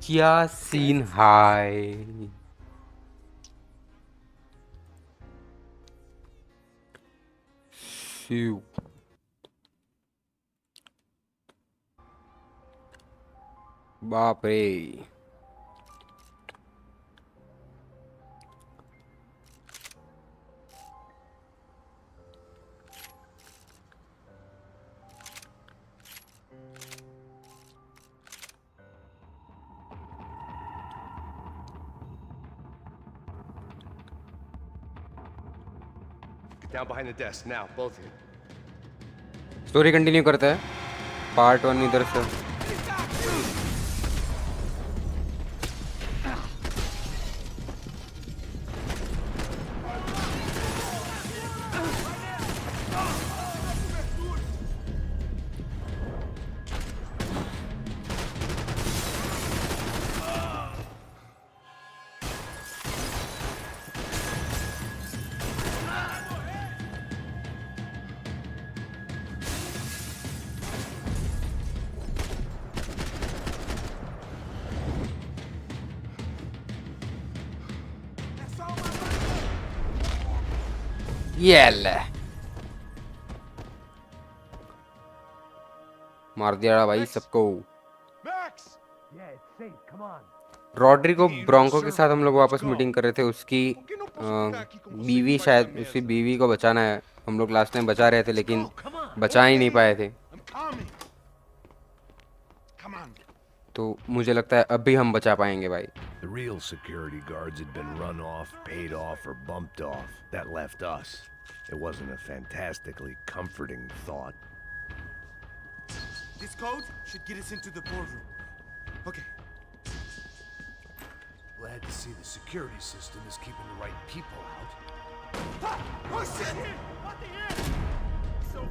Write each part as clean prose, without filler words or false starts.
क्या सीन हाय। शिव बाप रे। Down behind the desk now, both of you. Story continue करता है, पार्ट 1 इधर से। ये ले मार दिया भाई सबको। रॉड्रिगो ब्रोंको के साथ हम लोग वापस मीटिंग कर रहे थे। उसकी बीवी, शायद उसकी बीवी को बचाना है। हम लोग लास्ट टाइम बचा रहे थे लेकिन बचा ही नहीं पाए थे, तो मुझे लगता है अब भी हम बचा पाएंगे भाई। The real security guards had been run off, paid off, or bumped off. That left us. It wasn't a fantastically comforting thought. This code should get us into the boardroom. Okay. Glad to see the security system is keeping the right people out. Ah! Oh shit! What the hell? So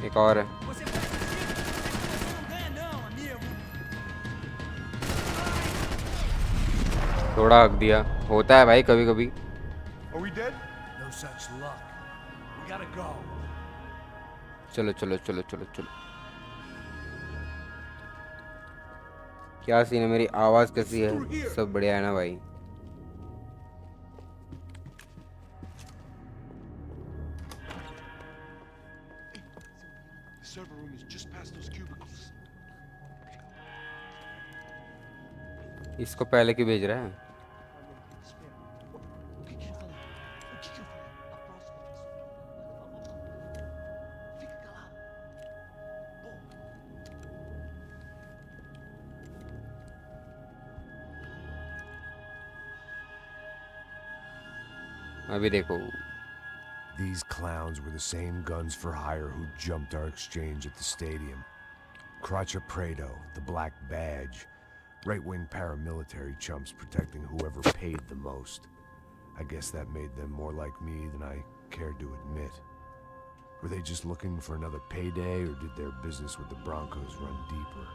एक और है। थोड़ा हक दिया, होता है भाई कभी कभी। Are we dead? No such luck. We gotta go. चलो चलो चलो चलो चलो। क्या सीन है, मेरी आवाज़ कैसी है? सब बढ़िया है ना भाई? The server room is just past those cubicles. इसको पहले क्यों भेज रहा है? O que ele falou? O que eu falei? A próxima pessoa. Fica calado. अभी देखो। These clowns were the same guns for hire who jumped our exchange at the stadium. Crotcha Prado, the Black Badge. Right-wing paramilitary chumps protecting whoever paid the most. I guess that made them more like me than I cared to admit. Were they just looking for another payday, or did their business with the Broncos run deeper?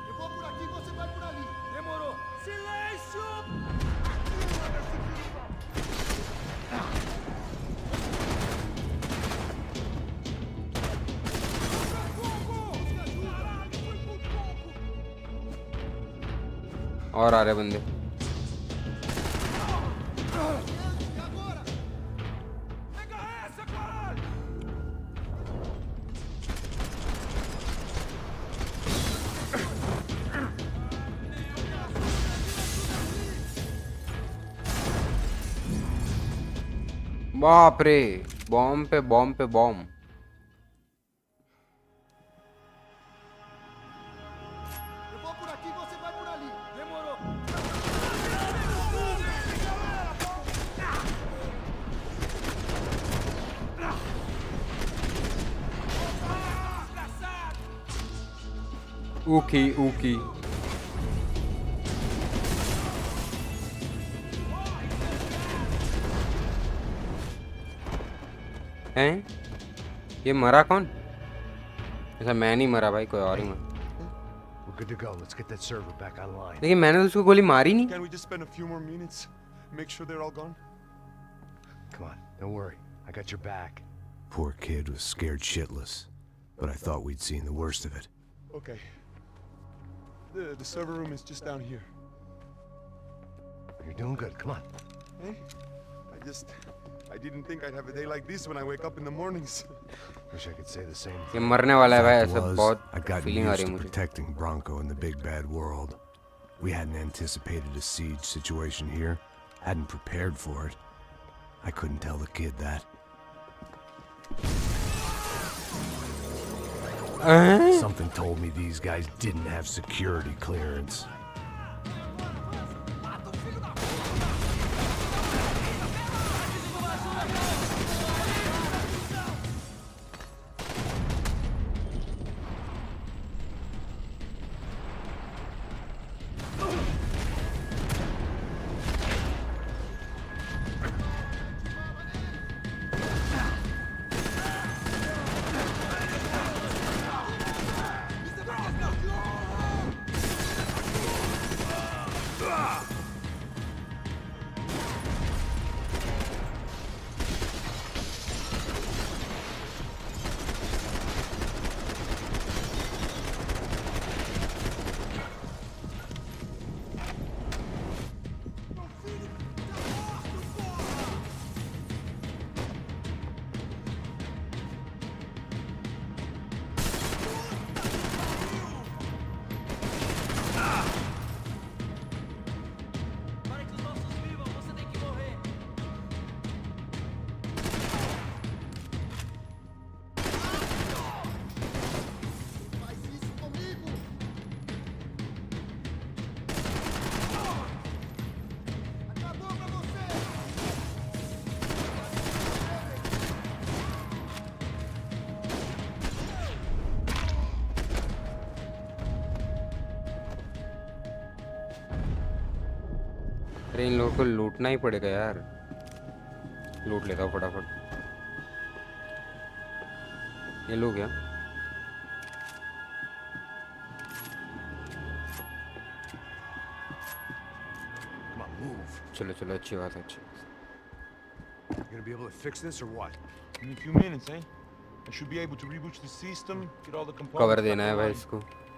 Eu vou por aqui, você vai por ali. Demorou. Silêncio! और आ रहे बंदे। बाप रे, bomb पे bomb पे bomb. Eu vou por aqui, você vai por ali. Demorou. ऊकी ऊकी। हैं? ये मरा कौन? ऐसा मैं नहीं मरा भाई, कोई और ही मरा। We're good to go. Let's get that server back online. लेकिन मैंने तो उसको गोली मारी नहीं। Can we just spend a few more minutes? Make sure they're all gone? Come on, don't worry. I got your back. Poor kid was scared shitless, but I thought we'd seen the worst of it. Okay. The server room is just down here. You're doing good. Come on. Hey? I didn't think I'd have a day like this when I wake up in the mornings. Wish I could say the same ये thing. मरने वाला है भाई, Fact ऐसा was, बहुत I'd gotten feeling आ used रही है to मुझे। protecting Bronco in the big bad world. We hadn't anticipated a siege situation here. Hadn't prepared for it. I couldn't tell the kid that. Something told me these guys didn't have security clearance. अरे इन लोगों को लूटना ही पड़ेगा यार। लूट लेता हूँ फटाफट। ये लोग क्या? Come on, move. चलो चलो, अच्छी बात है, अच्छी। You gonna be able to fix this or what? Give me a few minutes, eh? I should be able to reboot the system, get all the components cover back देना है भाई online. इसको।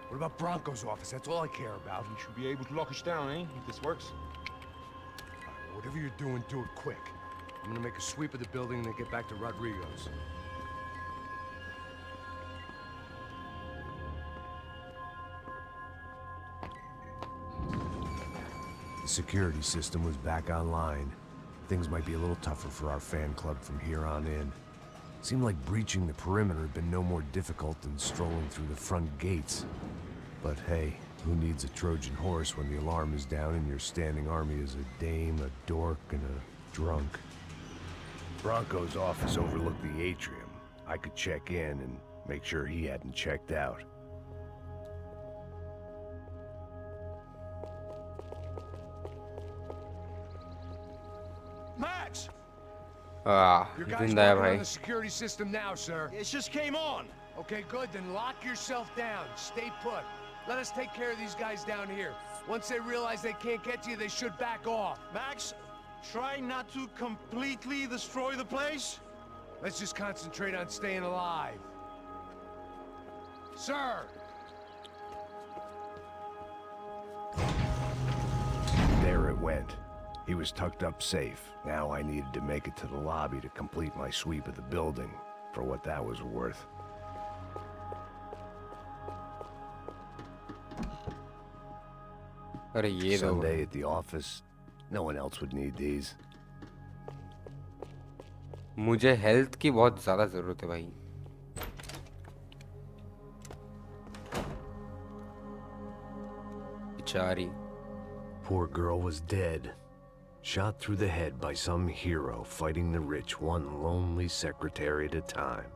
What about Bronco's office? That's all I care about. You should be able to lock us down, eh? If this works. Whatever you're doing, do it quick. I'm gonna make a sweep of the building and then get back to Rodrigo's. The security system was back online. Things might be a little tougher for our fan club from here on in. Seemed like breaching the perimeter had been no more difficult than strolling through the front gates. But hey, who needs a Trojan horse when the alarm is down and your standing army is a dame, a dork, and a drunk? Bronco's office overlooked the atrium. I could check in and make sure he hadn't checked out. Max! Your guys जिंदा है working on भाई। the security system now, sir. It just came on. Okay, good. Then lock yourself down. Stay put. Let us take care of these guys down here. Once they realize they can't get to you, they should back off. Max, try not to completely destroy the place. Let's just concentrate on staying alive. Sir! There it went. He was tucked up safe. Now I needed to make it to the lobby to complete my sweep of the building, for what that was worth. अरे ये दो। Sunday at the office. No one else would need these. मुझे health की बहुत ज़्यादा ज़रूरत है भाई। बेचारी। Poor girl was dead. Shot through the head by some hero fighting the rich one lonely secretary at a time.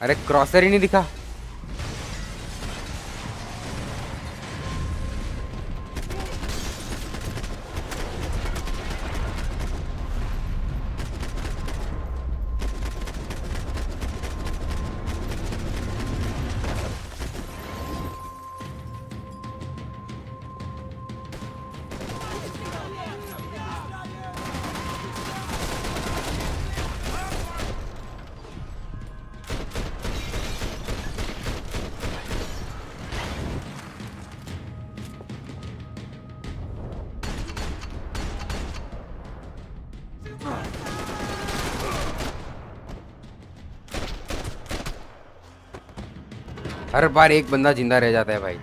अरे क्रॉसर ही नहीं दिखा। हर बार एक बंदा जिंदा रह जाता है भाई।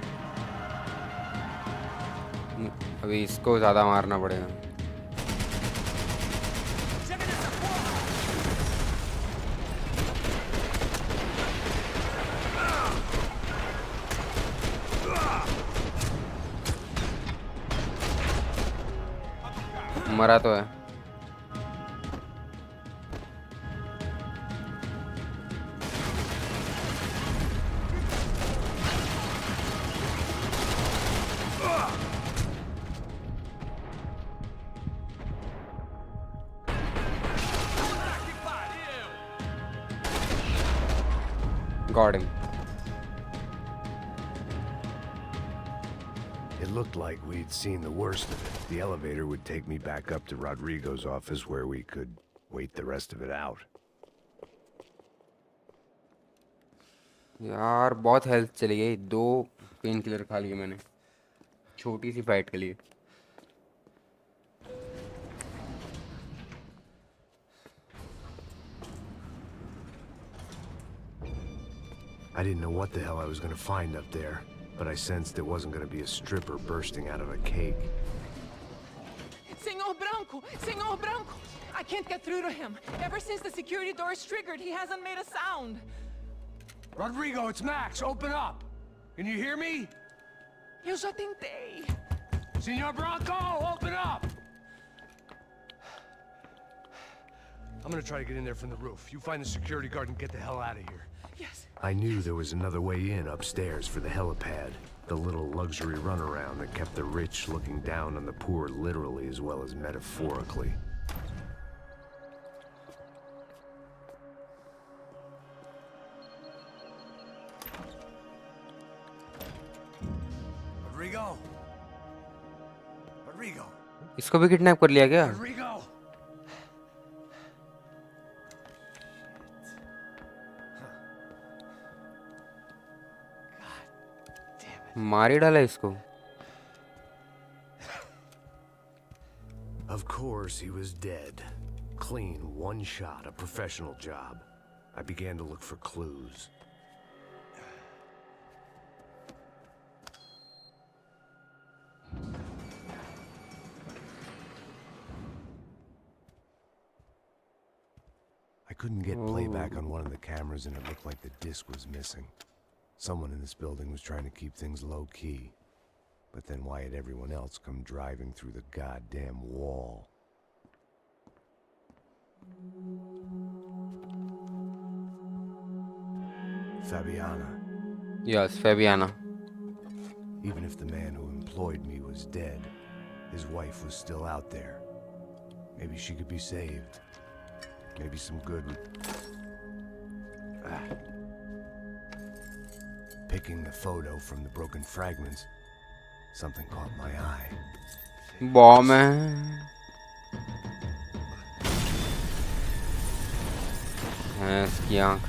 अभी इसको ज़्यादा मारना पड़ेगा। मरा तो है। Got him. It looked like we'd seen the worst of it. The elevator would take me back up to Rodrigo's office where we could wait the rest of it out. यार बहुत हेल्थ चली गई। 2 pain killer खा लिए मैंने छोटी सी fight के लिए। I didn't know what the hell I was going to find up there, but I sensed it wasn't going to be a stripper bursting out of a cake. Senor Branco! Senor Branco! I can't get through to him. Ever since the security door is triggered, he hasn't made a sound. Rodrigo, it's Max. Open up. Can you hear me? Eu já tentei. Senor Bronco, open up! I'm gonna try to get in there from the roof. You find the security guard and get the hell out of here. Yes. I knew there was another way in upstairs for the helipad. The little luxury runaround that kept the rich looking down on the poor literally as well as metaphorically. Rodrigo! Rodrigo! इसको भी kidnap कर लिया क्या? Rodrigo! मार ही डाला इसको. Of course, he was dead. Clean, one shot, a professional job. I began to look for clues. I couldn't get playback on one of the cameras and it looked like the disc was missing. Someone in this building was trying to keep things low-key. But then why had everyone else come driving through the goddamn wall? Fabiana. Yes, Fabiana. Even if the man who employed me was dead, his wife was still out there. Maybe she could be saved. Maybe some good would... Picking the photo from the broken fragments, something caught my eye. Bomb है. इसकी आँख.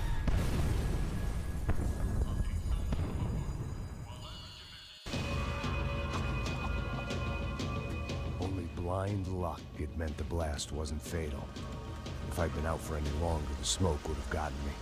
Only blind luck it meant the blast wasn't fatal. If I'd been out for any longer, the smoke would have gotten me.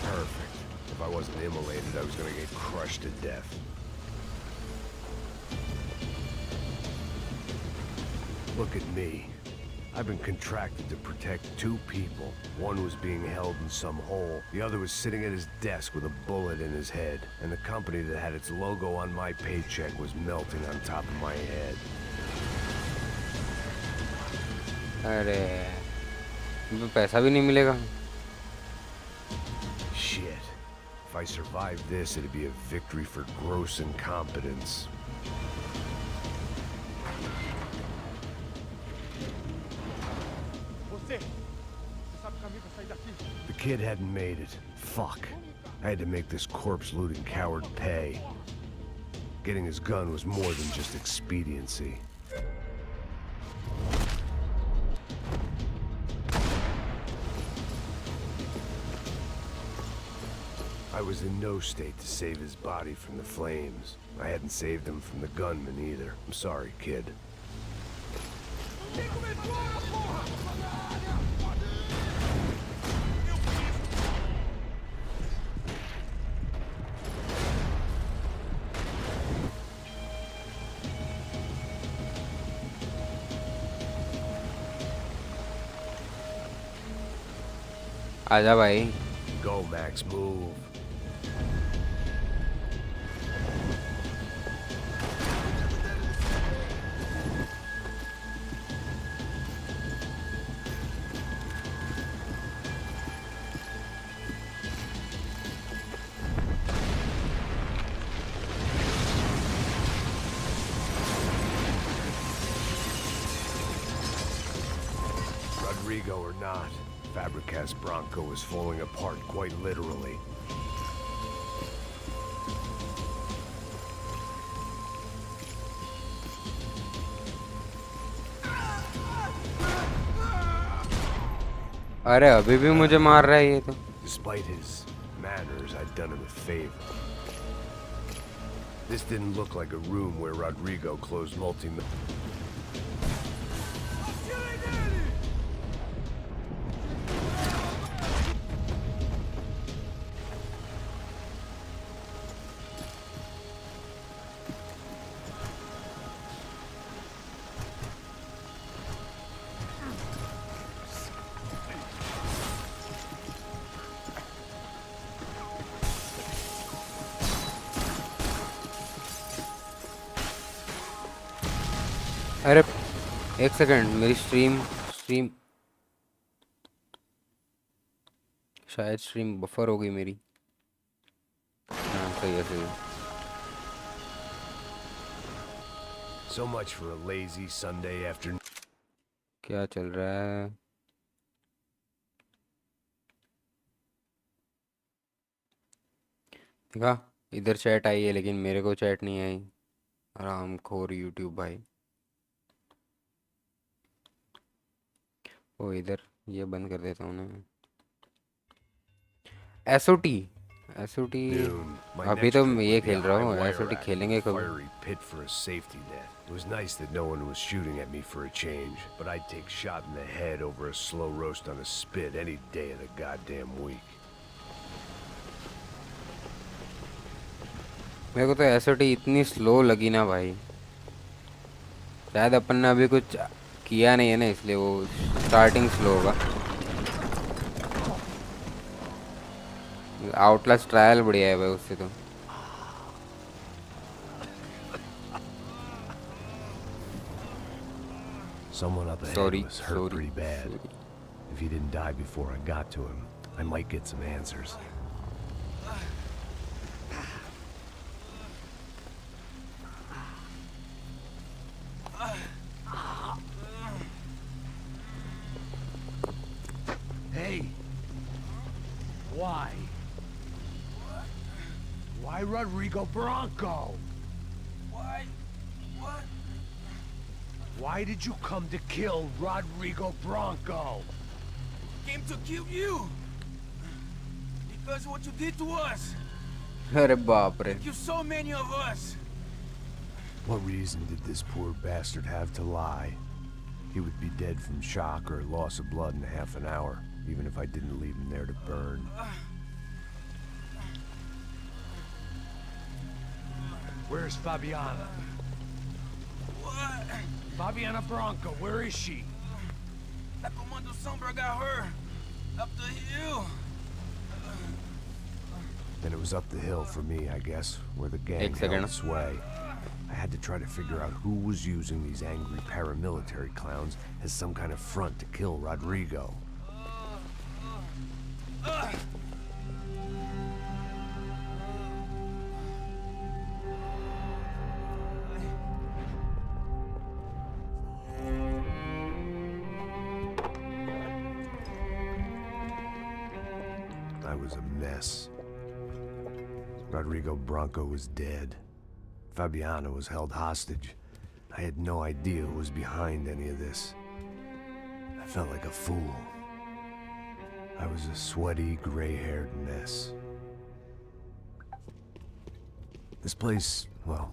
Perfect. If I wasn't immolated, I was gonna get crushed to death. Look at me. I've been contracted to protect two people. One was being held in some hole. The other was sitting at his desk with a bullet in his head. And the company that had its logo on my paycheck was melting on top of my head. अरे तो पैसा भी नहीं मिलेगा. Shit. If I survived this, it'd be a victory for gross incompetence. Você sabe o caminho pra sair daqui? The kid hadn't made it. Fuck. I had to make this corpse-looting coward pay. Getting his gun was more than just expediency. I was in no state to save his body from the flames. I hadn't saved him from the gunman either. I'm sorry, kid. आजा भाई. Go, Max, move. Rodrigo or not, Fabricas Bronco is falling apart quite literally. अरे अभी भी मुझे मार रहा है ये तो. Despite his manners, I'd done him a favor. This didn't look like a room where Rodrigo closed अरे एक सेकंड, मेरी स्ट्रीम स्ट्रीम शायद स्ट्रीम बफर हो गई मेरी। हाँ सही है सही है। So much for a lazy Sunday afternoon. क्या चल रहा है? देखा, इधर चैट आई है लेकिन मेरे को चैट नहीं आई। आराम खोर यूट्यूब भाई। ओ इधर ये बंद कर देता हूँ ना। एसओटी एसओटी My अभी next तो trip मैं ये would be a खेल रहा high हूँ, wire एसओटी rack with खेलेंगे a कभी। fiery pit for a safety net. It was nice that no one was shooting at me for a change, but I'd take shot in the head over a slow roast on a spit any day of the goddamn week. मेरे को तो SOT इतनी slow लगी ना भाई। शायद अपन ने अभी कुछ किया नहीं है ना, इसलिए वो स्टार्टिंग स्लो होगा। आउटलास्ट ट्रायल बढ़िया है भाई उससे तो। Someone up ahead sorry was hurt sorry pretty bad. If he didn't die before I got to him, I might get some answers. Hey! Why? Why Rodrigo Bronco? Why? What? Why did you come to kill Rodrigo Bronco? Came to kill you. Because of what you did to us. अरे बाप रे। You so many of us. What reason did this poor bastard have to lie? He would be dead from shock or loss of blood in half an hour, even if I didn't leave him there to burn. Where's Fabiana? What? Fabiana Bronco, where is she? That Comando Sombra got her. Up the hill. Then it was up the hill for me, I guess, where the gang Ek second. held sway. I had to try to figure out who was using these angry paramilitary clowns as some kind of front to kill Rodrigo. I was a mess. Rodrigo Bronco was dead. Fabiana was held hostage. I had no idea who was behind any of this. I felt like a fool. I was a sweaty, gray-haired mess. This place, well,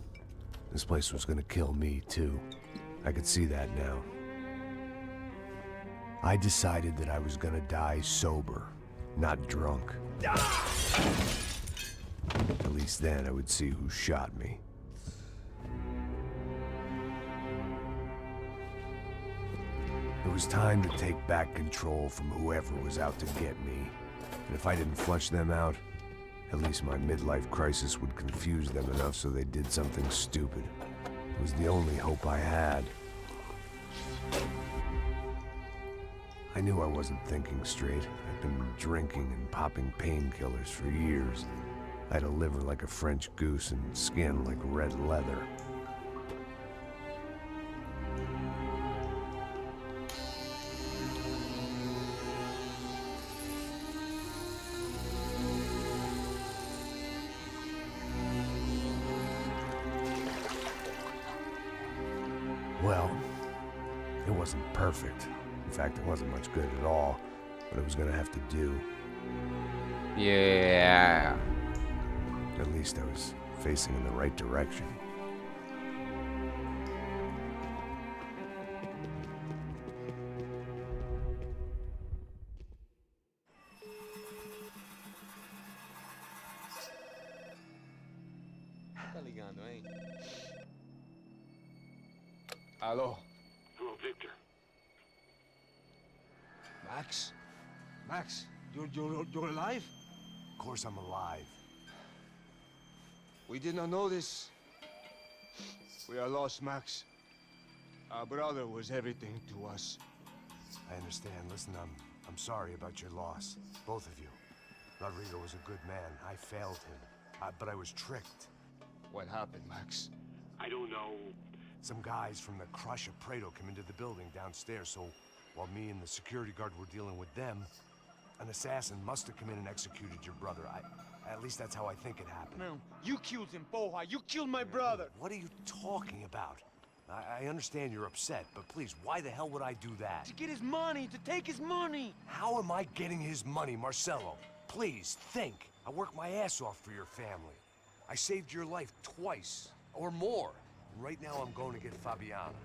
this place was gonna kill me too. I could see that now. I decided that I was gonna die sober, not drunk. At least then I would see who shot me. It was time to take back control from whoever was out to get me. And if I didn't flush them out, at least my midlife crisis would confuse them enough so they did something stupid. It was the only hope I had. I knew I wasn't thinking straight. I'd been drinking and popping painkillers for years. I had a liver like a French goose and skin like red leather. Well, it wasn't perfect. In fact, it wasn't much good at all, but it was gonna have to do. Yeah. At least I was facing in the right direction. Tá ligando, hein? Alô? Hello, Victor. Max? Max, you're alive? Of course I'm alive. We did not know this. We are lost, Max. Our brother was everything to us. I understand. Listen, I'm sorry about your loss. Both of you. Rodrigo was a good man. I failed him. But I was tricked. What happened, Max? I don't know. Some guys from the Crush of Prado came into the building downstairs, so while me and the security guard were dealing with them, an assassin must have come in and executed your brother. At least that's how I think it happened. No, you killed him, Poha. You killed my brother. What are you talking about? I understand you're upset, but please, why the hell would I do that? To get his money, to take his money. How am I getting his money, Marcelo? Please, think. I worked my ass off for your family. I saved your life twice, or more. And right now I'm going to get Fabiana.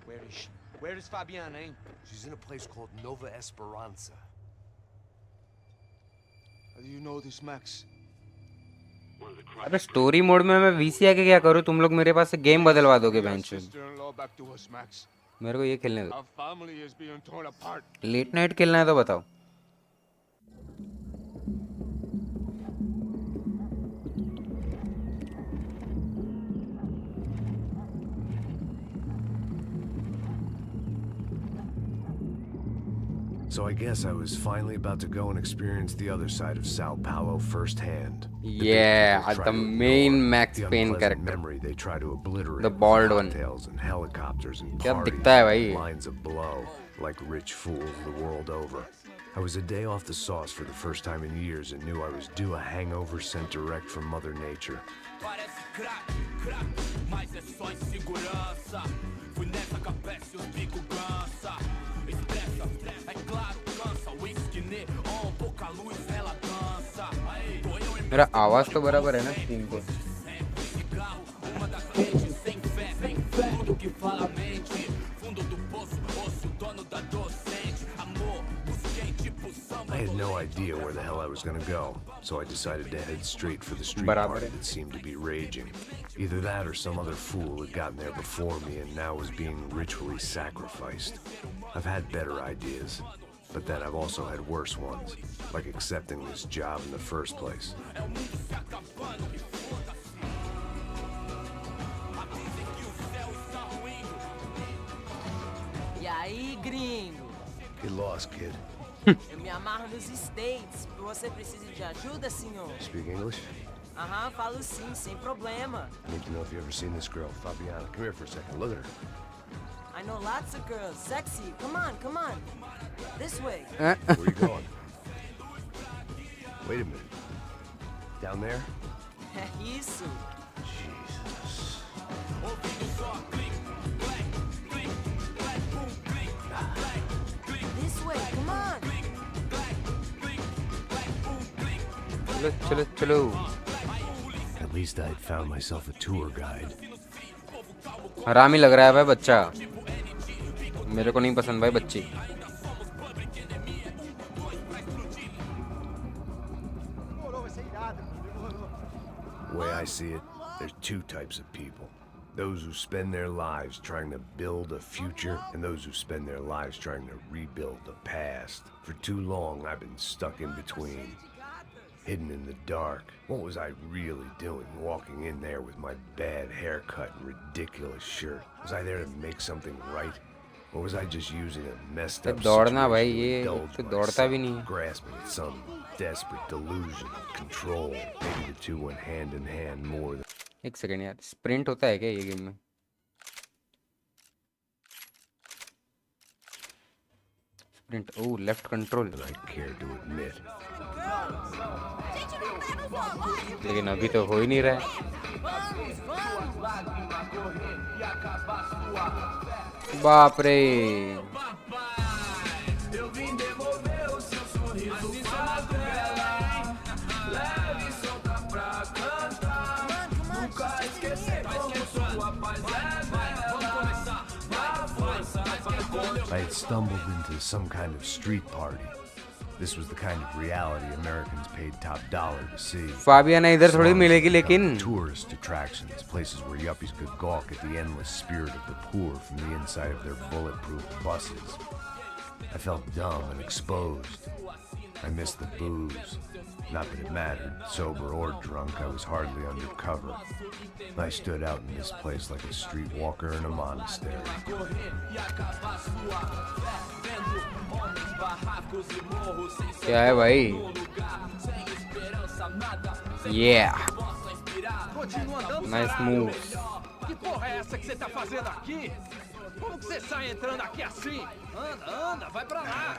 Where is she? Where is Fabiana, eh? She's in a place called Nova Esperanza. How do you know this, Max? अबे story mode में मैं VC आके क्या करूँ? तुम लोग मेरे पास से गेम बदलवा दोगे bench. Sister-in-law back to us, Max. मेरे को ये खेलने दो। Our family is being torn apart. Late night खेलना है तो बताओ। So I guess I was finally about to go and experience the other side of Sao Paulo firsthand. Yeah, the main Max Payne character. Memory they try to obliterate. The bald one. Cocktails and helicopters and क्या parties दिखता है भाई? and lines of blow, like rich fools the world over. I was a day off the sauce for the first time in years and knew I was due a hangover sent direct from Mother Nature. मेरा आवाज तो बराबर है ना screen पे? I had no idea where the hell I was gonna go, so I decided to head straight for the street Barabar party hai. that seemed to be raging. Either that or some other fool had gotten there before me and now was being ritually sacrificed. I've had better ideas, but then I've also had worse ones, like accepting this job in the first place. E aí, gringo? Get lost, kid. Eu me amarro nos States. Você precisa de ajuda, senhor? Speak English? Aham, falo sim, sem problema. I need to know if you've ever seen this girl, Fabiana. Come here for a second. Look at her. I know lots of girls. Sexy. Come on, come on. This way. Where are you going? Wait a minute. Down there? É isso. Jesus. This way, come on. चलो चलो चलो। At least I'd found myself a tour guide. हरामी लग रहा है भाई बच्चा। मेरे को नहीं पसंद भाई बच्ची। The way I see it, there's two types of people. Those who spend their lives trying to build a future, and those who spend their lives trying to rebuild the past. For too long, I've been stuck in between. Hidden in the dark. What was I really doing walking in there with my bad haircut and ridiculous shirt? Was I there to make something right? Or was I just using a messed up दौड़ना भाई situation to ये indulge तो दौड़ता भी नहीं myself, है। grasping at some desperate delusion of control? Maybe the two went hand in hand more than एक second यार, स्प्रिंट होता है क्या ये गेम में? Sprint, oh left control. I care to admit. लेकिन अभी तो हो ही नहीं रहा है। बाप रे। I had stumbled into some kind of street party. This was the kind of reality Americans paid top dollar to see. फाबियाना इधर थोड़ी मिलेगी लेकिन। Tourist attractions, places where yuppies could gawk at the endless spirit of the poor from the inside of their bulletproof buses. I felt dumb and exposed. I missed the booze, Not that it mattered. Sober or drunk, I was hardly under cover. I stood out in this place like a streetwalker in a monastery. क्या है भाई? Yeah. Continua andando, Nice sarado. moves. Que porra é essa que você tá fazendo aqui? Como que você sai entrando aqui assim? Anda, anda, vai pra lá.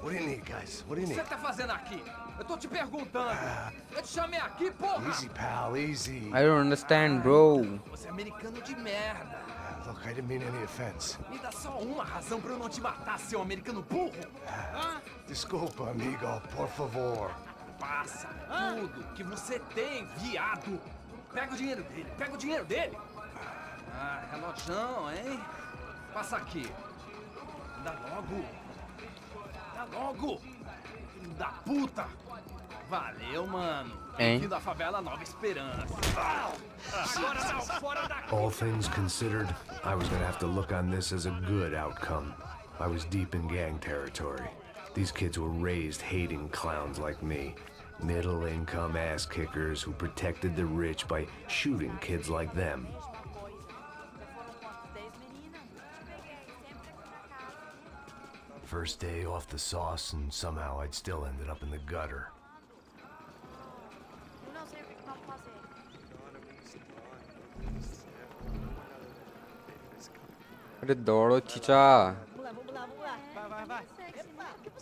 What do you need, guys? What do you O que need? você tá fazendo aqui? Eu tô te perguntando. Eu te chamei aqui, porra. Easy, pal, easy. I don't understand, bro. Você é americano de merda. Look, I didn't mean any offense. Me dá só uma razão pra eu não te matar, seu americano burro. Desculpa, amigo, por favor. Passa tudo que você tem, viado. Pega o dinheiro dele, pega o dinheiro dele. Ah, relojão, hein? Passa aqui. Dá logo. Dá logo. Filho da puta. Valeu, mano. Hein? Bem-vindo à favela Nova Esperança. Agora não, fora daqui. All things considered, I was gonna have to look on this as a good outcome. I was deep in gang territory. These kids were raised hating clowns like me. Middle-income ass-kickers who protected the rich by shooting kids like them. First day off the sauce, and somehow I'd still ended up in the gutter. Eu não sei o que vamos fazer. अरे दौड़ो चीचा. Vamos lá. Vai.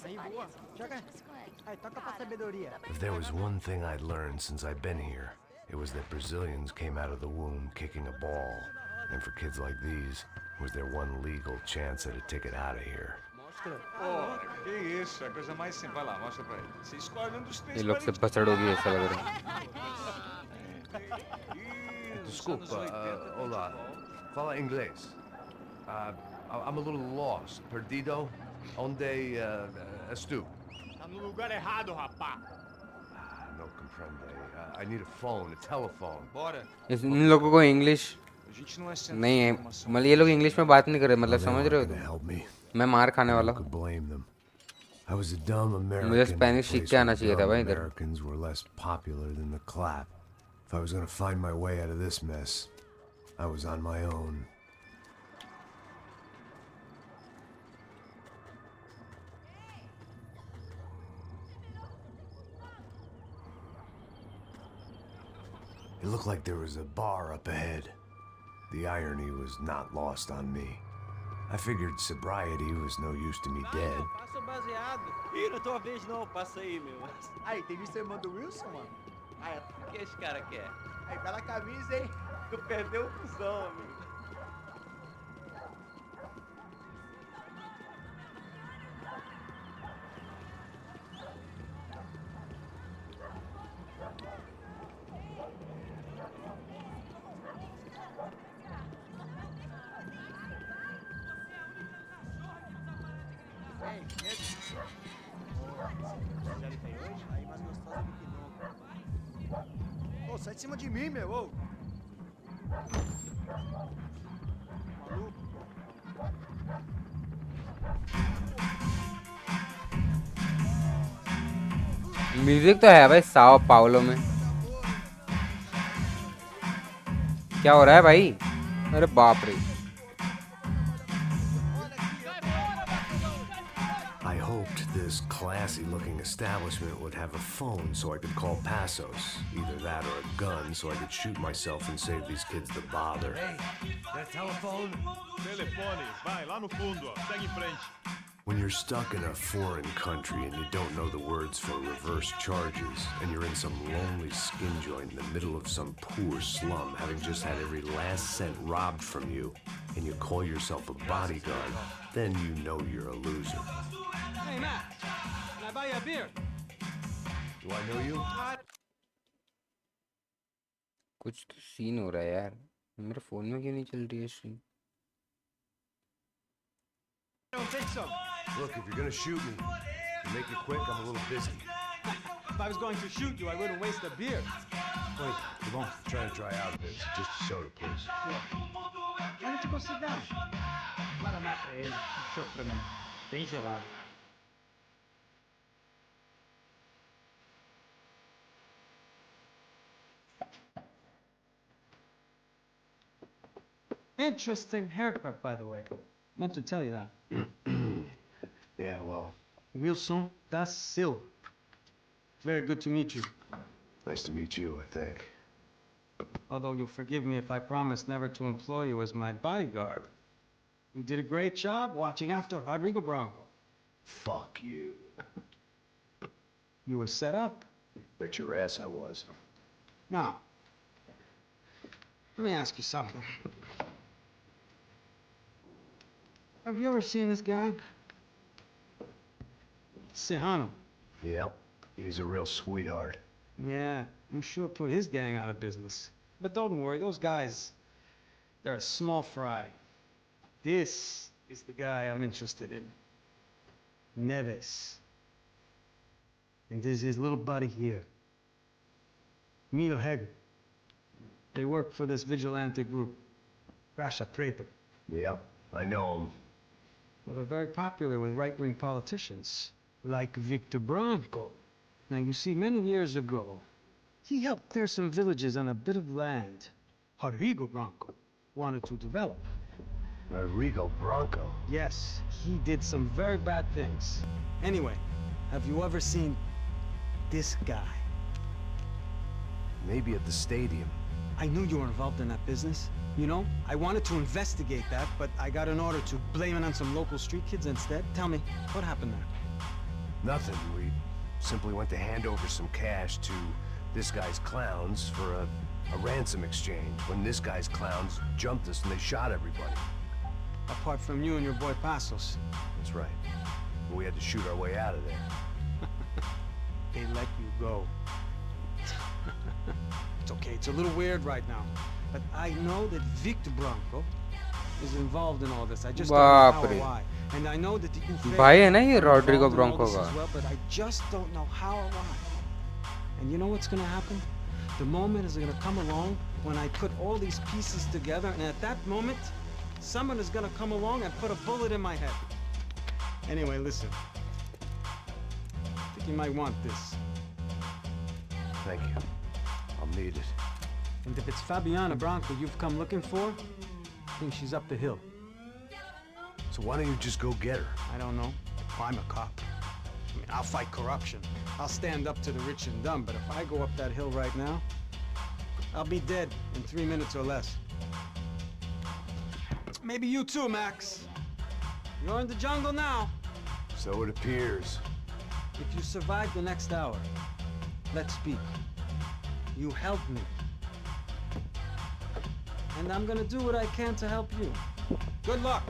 Aí, boa. Joga. Aí, toca pra sabedoria. If there was one thing I'd learned since I'd been here, it was that Brazilians came out of the womb kicking a ball. And for kids like these, was their one legal chance at a ticket out of here. Pô, que isso, é a coisa mais simples. Vai lá, mostra pra ele. Você escolhe um dos três. ये लोग से बसड़ होगी ऐसा लग रहा है. Desculpa, olá. Fala inglês. I'm a little lost. Perdido? Onde estou? Tá no lugar errado, rapá. No comprende. I need a phone, a telephone. Bora. इन लोगों को English A gente não é centro नहीं de है. informação. मतलब ये लोग English में बात नहीं कर रहे. मतलब They समझ रहे weren't हो gonna तुम? help me. मैं मार खाने वाला Who हूँ. could blame them? I was a dumb American. मुझे in a स्पेनिश सीख place के आना where चाहिए था dumb भाई इधर. Americans were less popular than the clap. If I was gonna find my way out of this mess, I was on my own. It looked like there was a bar up ahead. The irony was not lost on me. I figured sobriety was no use to me dead. Passa o baseado. Ih, não é tua vez não, passa aí, meu. Aí, tem visto a irmã do Wilson, mano? Aí, o que esse cara quer? Aí, bela camisa, hein? Tu perdeu o cuzão, amigo. Aí, mais gostosa do que nunca. Ô, sai de cima de mim, meu, ô. Maluco. Music तो है भाई Sao Paulo में. क्या हो रहा है भाई? अरे बाप रे. I hoped this classy-looking establishment would have a phone so I could call Passos. Either that or a gun so I could shoot myself and save these kids the bother. Hey, that telephone? Telefone, vai lá no fundo, ó. Segue em frente. When you're stuck in a foreign country and you don't know the words for reverse charges, and you're in some lonely skin joint in the middle of some poor slum, having just had every last cent robbed from you, and you call yourself a bodyguard, then you know you're a loser. Hey, Matt. Can I buy you a beer? Do I know you? कुछ तो scene हो रहा है यार. मेरे phone में क्यों नहीं चल रही है stream? Take some. Look, if you're gonna shoot me, to make it quick, I'm a little busy. If I was going to shoot you, I wouldn't waste a beer. Wait, come on. Trying to dry out a bit. Just a soda, please. Why don't you go sit down? Guaraná pra ele, show pra mim. Bem gelado. Interesting haircut, by the way. Meant to tell you that. Yeah, well, Wilson da Silva. Very good to meet you. nice to meet you, I think. Although you'll forgive me if I promise never to employ you as my bodyguard. You did a great job watching after Rodrigo Bronco. Fuck you. You were set up. Bet your ass I was. Now, let me ask you something. Have you ever seen this guy? Serrano. Yep, he's a real sweetheart. Yeah, you sure put his gang out of business. But don't worry, those guys, they're a small fry. This is the guy I'm interested in. Neves. And there's his little buddy here. Milo Heger. They work for this vigilante group, Rasha Preto. Yep, I know him. Well, they're very popular with right-wing politicians, like Victor Bronco. Now, you see, many years ago, he helped clear some villages on a bit of land Rodrigo Bronco wanted to develop. Rodrigo Bronco? Yes, he did some very bad things. Anyway, have you ever seen this guy? Maybe at the stadium. I knew you were involved in that business. You know, I wanted to investigate that, but I got an order to blame it on some local street kids instead. Tell me, what happened there? Nothing. We simply went to hand over some cash to this guy's clowns for a ransom exchange when this guy's clowns jumped us and they shot everybody. Apart from you and your boy Passos. That's right. We had to shoot our way out of there. They let you go. It's okay, it's a little weird right now. But I know that Victor Bronco is involved in all this. I just don't know how or why. And I know that the भाई है ना ये Rodrigo Bronco का. well, but I just don't know how or why. And you know what's gonna happen? The moment is gonna come along when I put all these pieces together, and at that moment, someone is gonna come along and put a bullet in my head. Anyway, listen. I think you might want this. Thank you. I'll need it. And if it's Fabiana Bronco you've come looking for, I think she's up the hill. So why don't you just go get her? I don't know. I'm a cop. I mean, I'll fight corruption. I'll stand up to the rich and dumb, but if I go up that hill right now, I'll be dead in 3 minutes or less. Maybe you too, Max. You're in the jungle now. So it appears. If you survive the next hour, let's speak. You help me. And I'm gonna do what I can to help you. Good luck.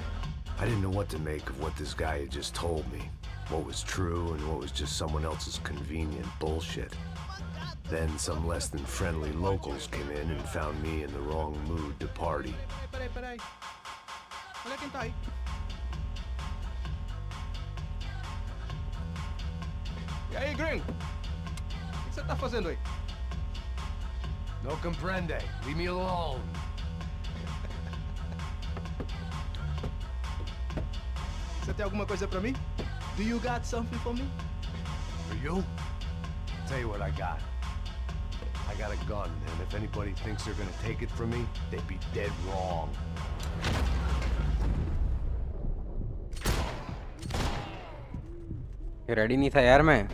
I didn't know what to make of what this guy had just told me. What was true and what was just someone else's convenient bullshit. Then some less than friendly locals came in and found me in the wrong mood to party. Peraí. Olha quem tá aí. E aí, gringo? O que você tá fazendo aí? No comprende. Leave me alone. Você tem alguma coisa pra mim? Do you got something for me? For you? Tell you what I got. I got a gun, and if anybody thinks they're gonna take it from me, they'd be dead wrong. Ready नहीं था यार मैं.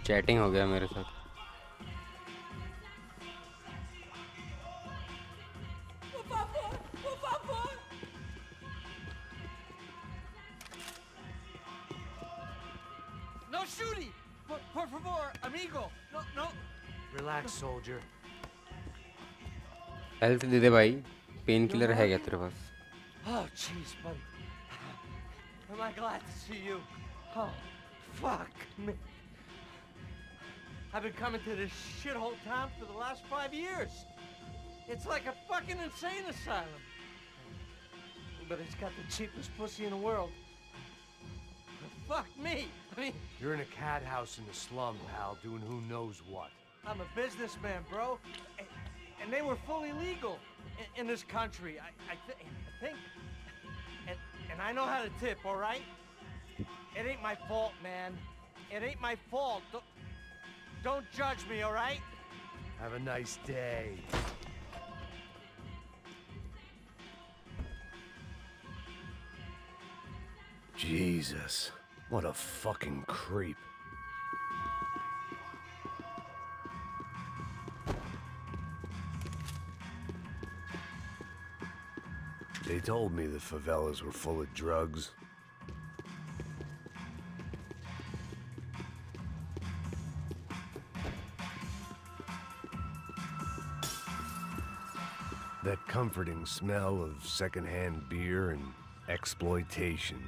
Chatting हो गया मेरे साथ। Por favor, por favor. No shooting! Por favor, amigo! No, no! Relax, soldier. Health दे दे भाई, पेन किलर है क्या तेरे पास? Oh, jeez, buddy. Am I glad to see you? Oh, fuck me. I've been coming to this shithole town for the last 5 years. It's like a fucking insane asylum. But it's got the cheapest pussy in the world. Fuck me. I mean... You're in a cat house in the slum, pal, doing who knows what. I'm a businessman, bro. And they were fully legal in this country. I think... And I know how to tip, all right? It ain't my fault, man. It ain't my fault. Don't judge me, all right? Have a nice day. Jesus, what a fucking creep. They told me the favelas were full of drugs. That comforting smell of secondhand beer and exploitation.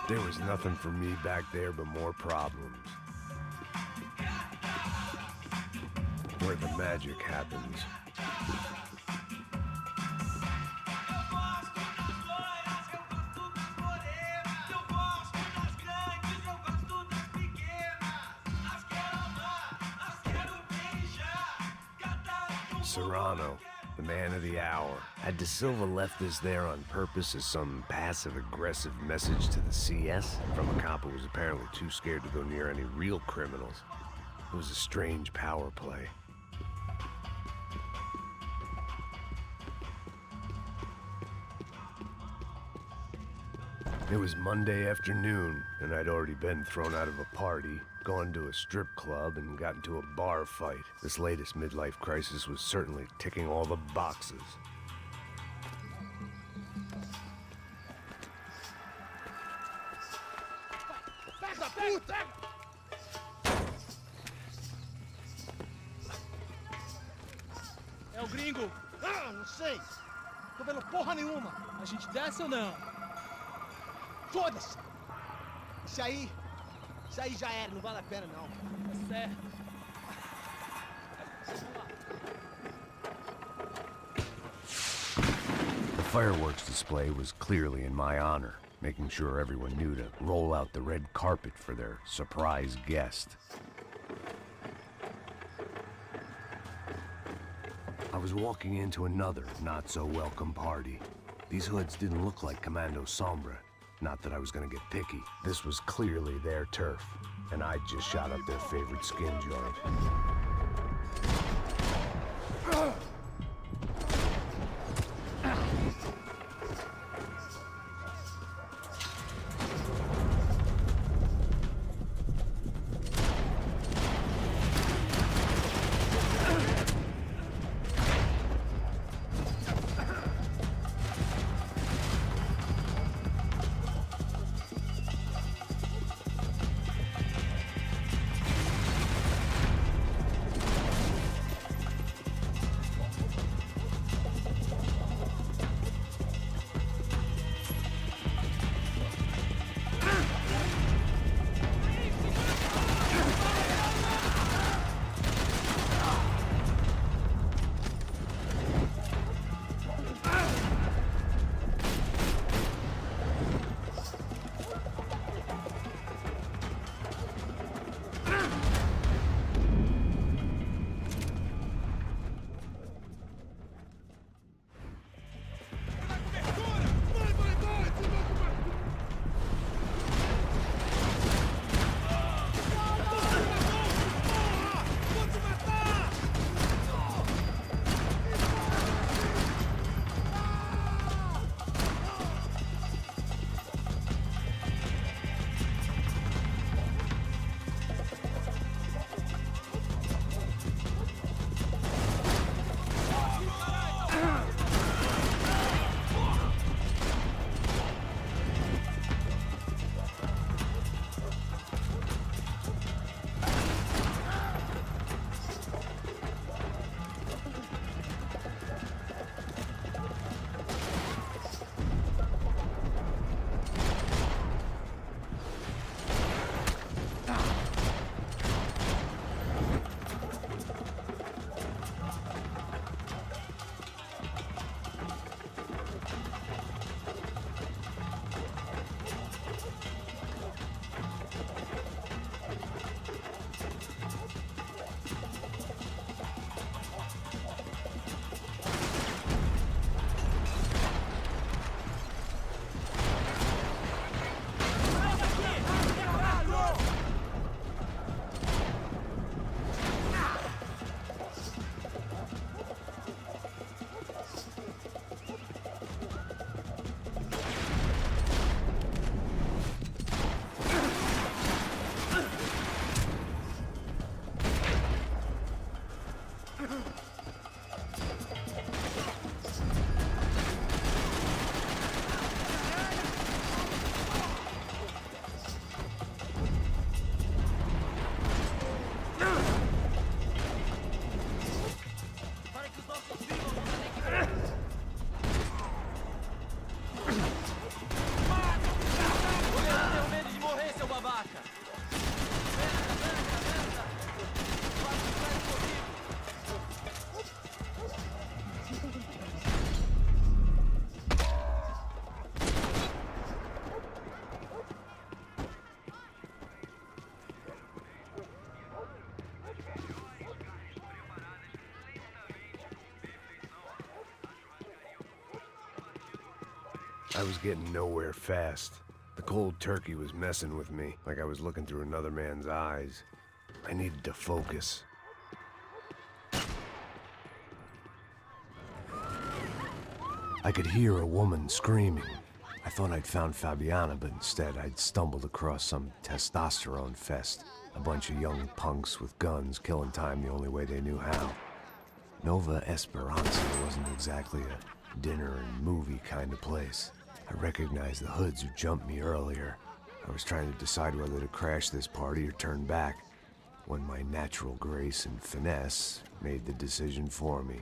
There was nothing for me back there but more problems. Where the magic happens. Serrano, the man of the hour. Had De Silva left this there on purpose as some passive-aggressive message to the CS from a cop who was apparently too scared to go near any real criminals? It was a strange power play. It was Monday afternoon, and I'd already been thrown out of a party, gone to a strip club, and got into a bar fight. This latest midlife crisis was certainly ticking all the boxes. É o gringo. Ah, não sei. Tô vendo porra nenhuma. A gente desce ou não? Foda-se. Isso aí já era, não vale a pena não. Tá certo. The fireworks display was clearly in my honor, making sure everyone knew to roll out the red carpet for their surprise guest. I was walking into another not-so-welcome party. These hoods didn't look like Commando Sombra. Not that I was gonna get picky. This was clearly their turf, and I just shot up their favorite skin joint. I was getting nowhere fast. The cold turkey was messing with me, like I was looking through another man's eyes. I needed to focus. I could hear a woman screaming. I thought I'd found Fabiana, but instead I'd stumbled across some testosterone fest. A bunch of young punks with guns killing time the only way they knew how. Nova Esperanza wasn't exactly a dinner and movie kind of place. I recognized the hoods who jumped me earlier. I was trying to decide whether to crash this party or turn back, when my natural grace and finesse made the decision for me.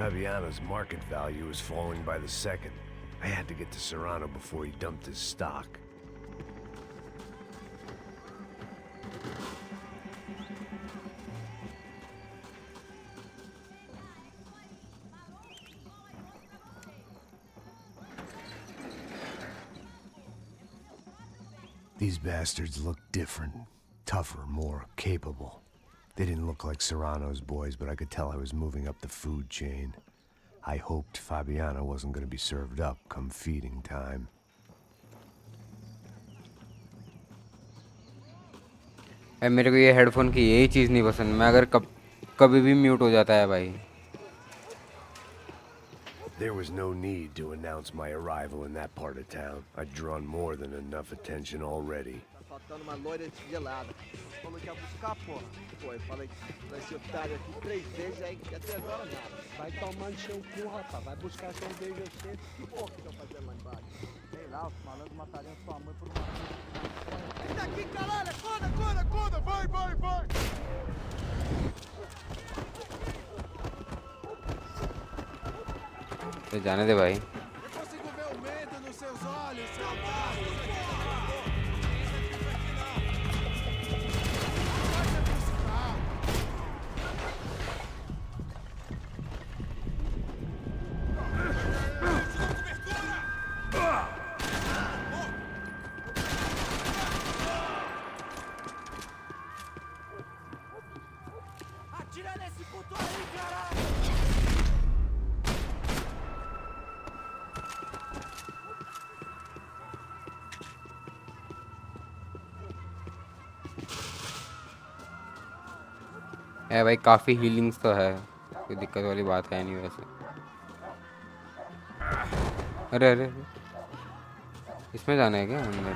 Fabiano's market value was falling by the second. I had to get to Serrano before he dumped his stock. These bastards looked different, tougher, more capable. They didn't look like Serrano's boys, but I could tell I was moving up the food chain. I hoped Fabiano wasn't going to be served up come feeding time. मेरे को ये headphone की यही चीज़ नहीं पसंद, मैं अगर कभी भी म्यूट हो जाता है भाई. There was no need to announce my arrival in that part of town. I'd drawn more than enough attention already. Tá faltando uma loira gelada. Falou que ia buscar, porra. Pô, eu falei que vai ser otário aqui 3 vezes, aí até agora nada. Vai tomar no seu cu, rapaz. Vai buscar cerveja você. Que porra que estão fazendo lá embaixo? Sei lá, os malandros matariam sua mãe por uma coisa. Vem daqui, caralho! Acorda! Vai! तो जाने दे भाई. Eu consigo ver o medo nos seus olhos, seu Atira nesse puto aí, caralho! है भाई, काफ़ी healings तो है, कोई दिक्कत वाली बात है नहीं वैसे. अरे इसमें जाना है क्या अंदर?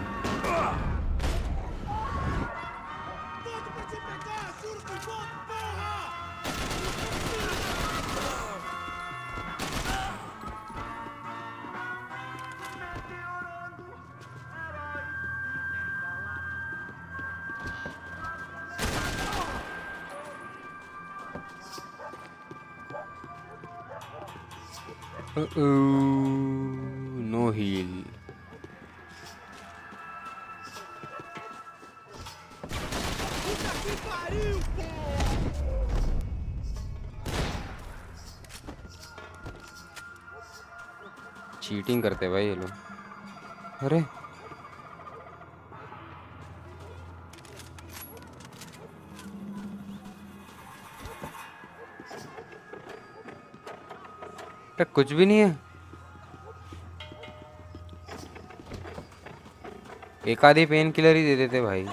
No heal. चीटिंग करते भाई ये लोग. अरे कुछ भी नहीं है. एक आधी पेन किलर ही दे देते भाई.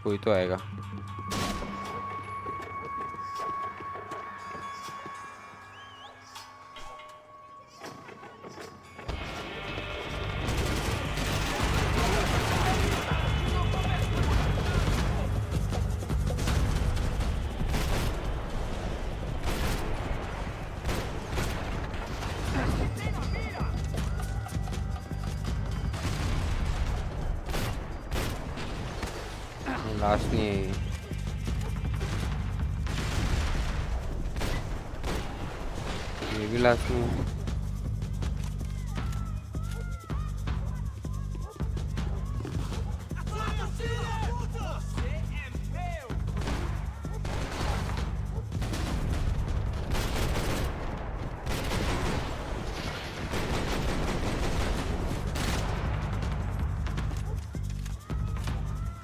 कोई तो आएगा. लास्ट नहीं है ये भी लास्ट नहीं है.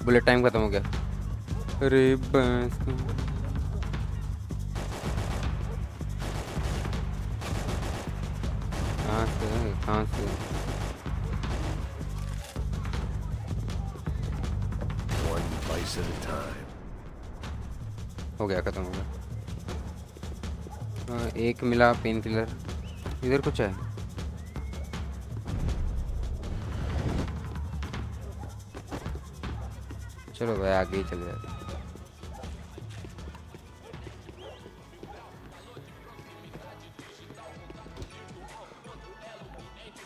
बुलेट टाइम खत्म हो गया. अरे बस कहाँ से One vice at a time. हो गया, खत्म हो गया. एक मिला पेन किलर. इधर कुछ है. चलो भाई आगे ही चले जाते.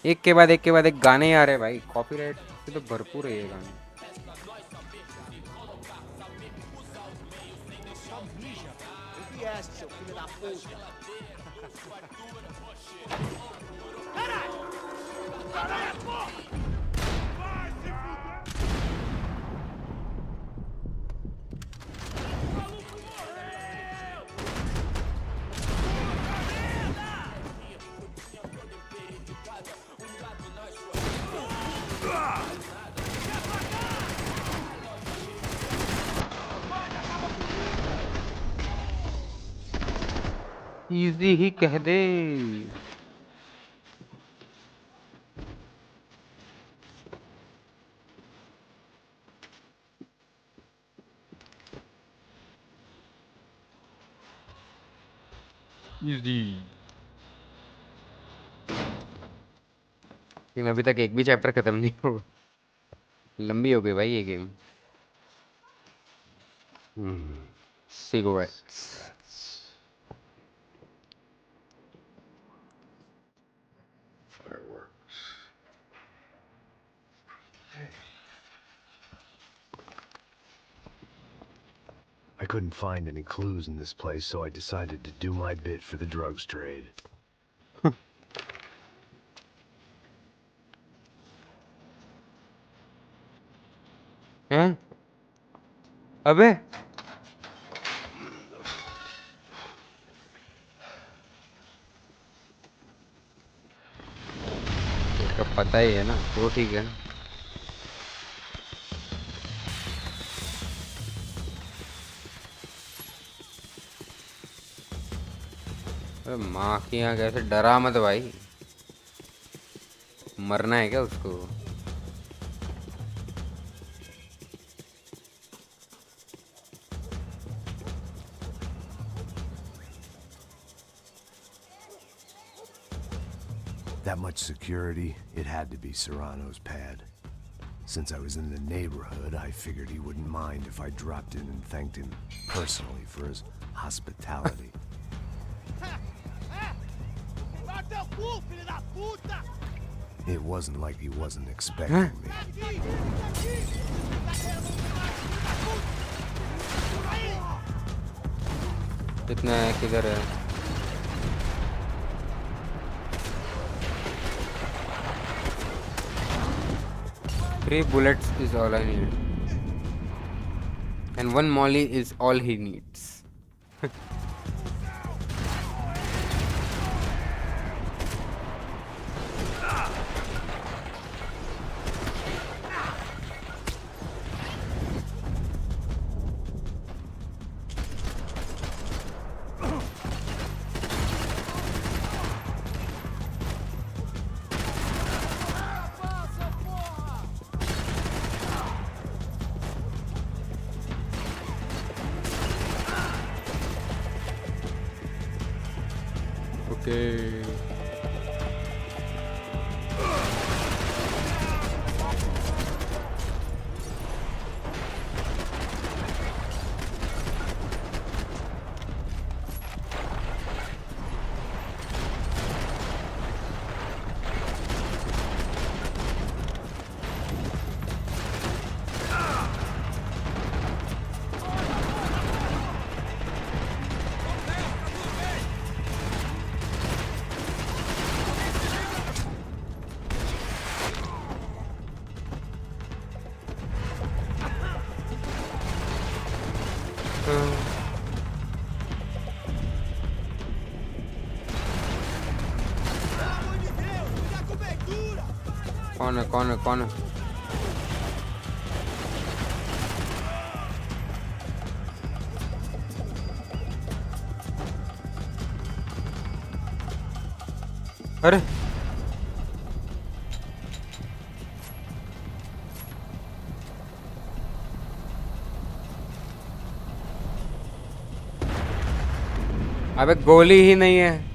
एक के बाद एक के बाद एक गाने आ रहे हैं भाई, कॉपीराइट से तो भरपूर है ये गाने। O que é, seu filho da puta? Easy ही कह दे। इजी। लेकिन अभी तक एक भी चैप्टर खत्म नहीं हुआ, लंबी हो गई भाई ये game. Cigarettes. I couldn't find any clues in this place, so I decided to do my bit for the drugs trade. हैं? अबे तो पता ही है ना, तो ठीक है। अरे माँ की यहाँ कैसे, डरा मत भाई, मरना है क्या उसको? That much security, it had to be Serrano's pad. Since I was in the neighborhood, I figured he wouldn't mind if I dropped in and thanked him personally for his hospitality. It wasn't like he wasn't expecting me. कितना है, किधर है? Three bullets is all I need, and one molly is all he needs. Okay. कौन है? अरे अबे गोली ही नहीं है।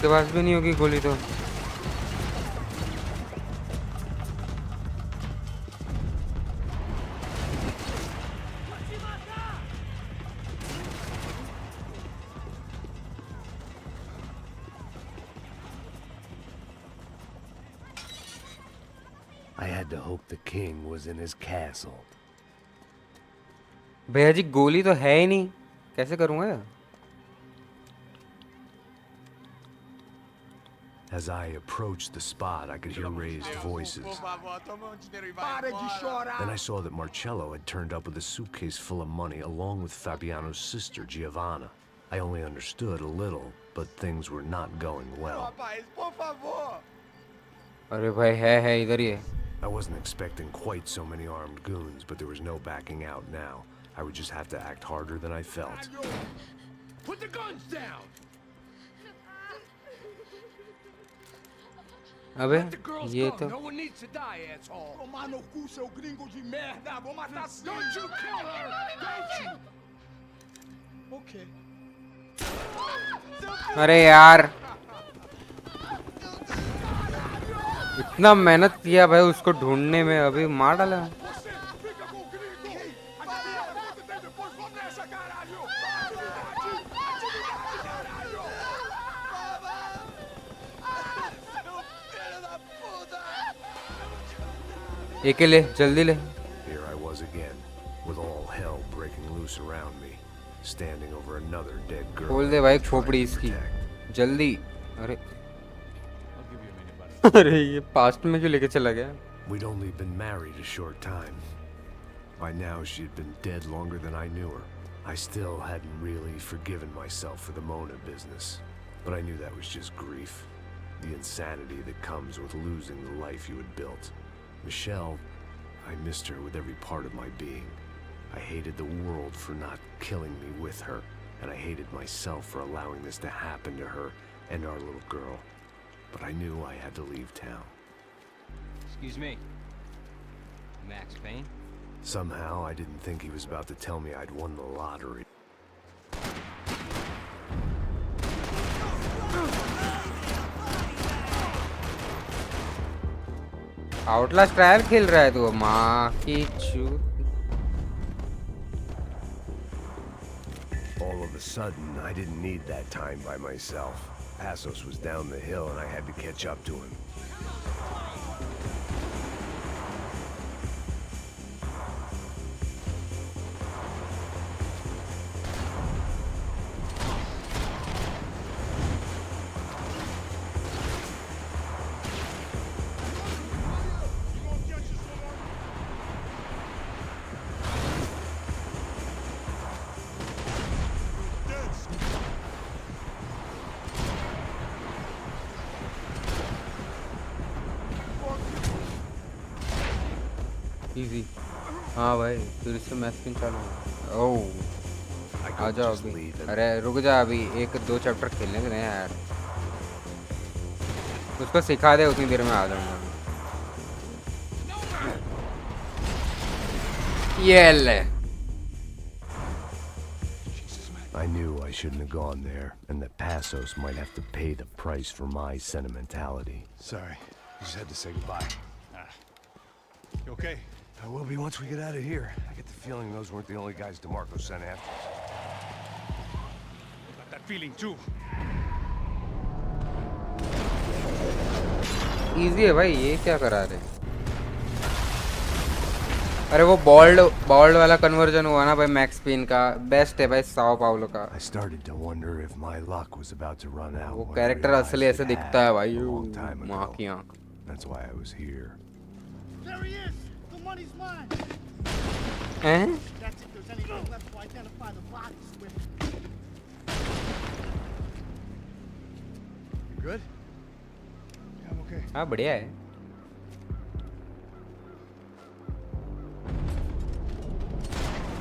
इसके पास भी नहीं होगी गोली तो। I had to hope the king was in his castle. भैया जी गोली तो है ही नहीं, कैसे करूँगा यार? As I approached the spot, I could hear raised voices. Then I saw that Marcello had turned up with a suitcase full of money along with Fabiano's sister, Giovanna. I only understood a little, but things were not going well. अरे भाई है इधर ही है। I wasn't expecting quite so many armed goons, but there was no backing out now. I would just have to act harder than I felt. Put the guns down! अबे Let the girls ये go. तो No one needs to die, asshole. Tomar no cu, seu gringo de merda. Vou matar sim. Don't you kill her! Don't you? Okay. अरे यार इतना मेहनत किया भाई उसको ढूंढने में, अभी मार डाला। एक ले जल्दी ले। Here I was again, with all hell breaking loose around me, standing over another dead girl. खोल दे भाई खोपड़ी इसकी जल्दी। अरे अरे ये पास्ट में क्यों लेके चला गया? We'd only been married a short time. By now she had been dead longer than I knew her. I still hadn't really forgiven myself for the Mona business, but I knew that was just grief, the insanity that comes with losing the life you had built. Michelle, I missed her with every part of my being. I hated the world for not killing me with her, and I hated myself for allowing this to happen to her and our little girl. But I knew I had to leave town. Excuse me. Max Payne? Somehow, I didn't think he was about to tell me I'd won the lottery. Outlast trial खेल रहा है तू? माँ की चूत। All of a sudden, I didn't need that time by myself. Passos was down the hill and I had to catch up to him. Easy. हाँ भाई फिर से मैच पिन चालू है। ओह आ जाओ अभी। अरे रुक जा अभी, एक दो चैप्टर खेलने देना यार। उसको सिखा दे, उतनी देर में आ जाऊंगा। ये ले। I knew I shouldn't have gone there, and that Passos might have to pay the price for my sentimentality. Sorry, just had to say goodbye. You okay? I will be once we get out of here. I get the feeling those weren't the only guys DeMarco sent after. Got that feeling too. Easy है भाई, ये क्या करा रहे? अरे वो bold वाला conversion हुआ ना भाई मैक्स पेन का, बेस्ट है भाई साओ पाउलो का। I started to wonder if my luck was about to run out. वो कैरेक्टर असली ऐसे दिखता है भाई, माँ की आँख। That's why I was here. There he is. The money's mine. हैं? That's if there's anything left to identify the bodies with. You good? Yeah, I'm okay. हाँ बढ़िया है।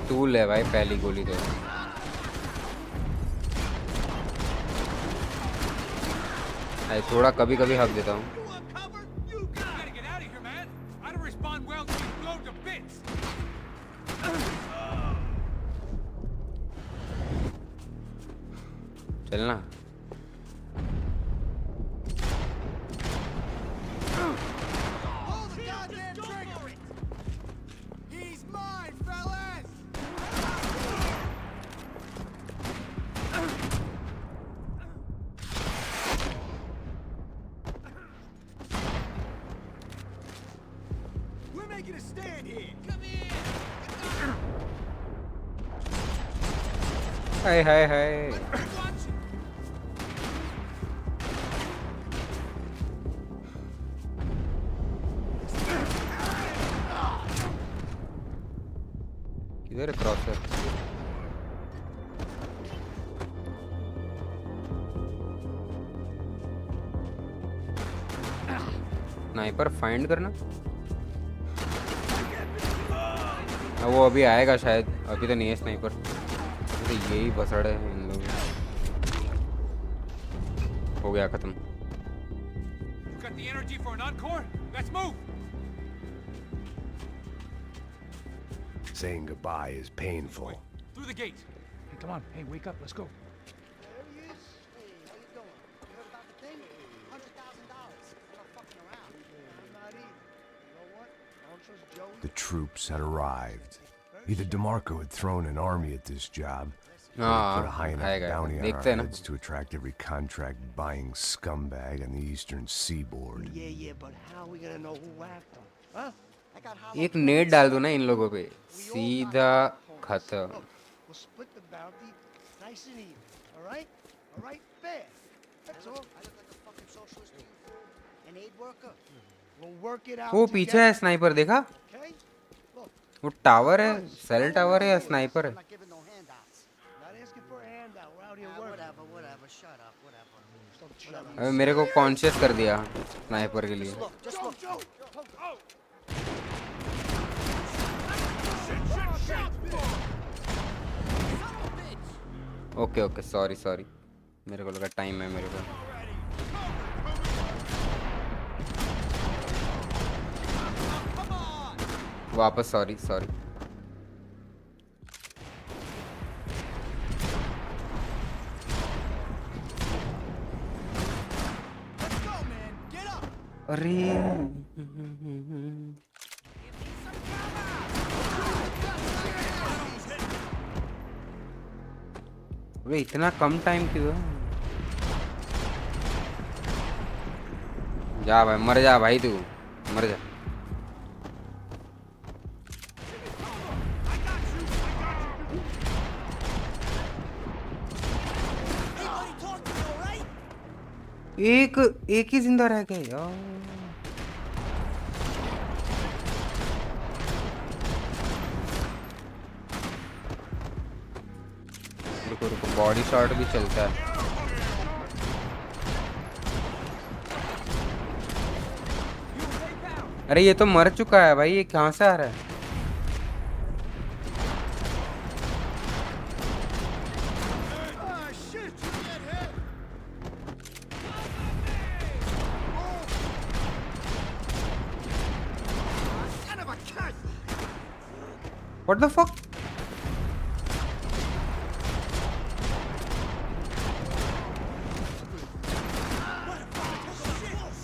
तू ले भाई पहली गोली तो। थोड़ा कभी कभी हक देता हूँ। चलना हाय हाय हाय। किधर है क्रॉसर? स्नाइपर फाइंड करना। वो अभी आएगा शायद, अभी तो नहीं है स्नाइपर। तो यही बसड़ है इन लोग। हो गया खत्म। Saying goodbye is painful. Through the gate. Hey, come on. Hey, wake up. Let's go. There he is. Hey, how you doing? You heard about the thing? $100,000. I'm not fucking around. I'm not either. You know what? I don't trust Joey. The troops had arrived. Either DeMarco had thrown an army at this job, or he put a high enough bounty on our heads to attract every contract-buying scumbag on the eastern seaboard. Yeah, but how are we gonna know who whacked him? Huh? एक net डाल दो ना इन लोगों पे, सीधा खत्म। We'll split the bounty nice and even. All right? All right? Fair. That's all. I look like a fucking socialist to you. An aid worker. We'll work it out. वो पीछे है स्नाइपर, देखा? Okay? Look. वो tower है, cell tower है या sniper है? Not asking for a handout. We're out here working. Whatever. Shut up. Whatever. अबे मेरे को कॉन्शियस कर दिया स्नाइपर के लिए। Just look. Okay okay, sorry sorry, मेरे को लगा टाइम है मेरे को। वापस सॉरी सॉरी। अरे अबे इतना कम टाइम क्यों है? जा भाई, मर जा भाई, तू मर जा। एक ही जिंदा रह गया यार। रुको रुको, बॉडी शॉट भी चलता है। अरे ये तो मर चुका है भाई, ये कहाँ से आ रहा है? What the fuck?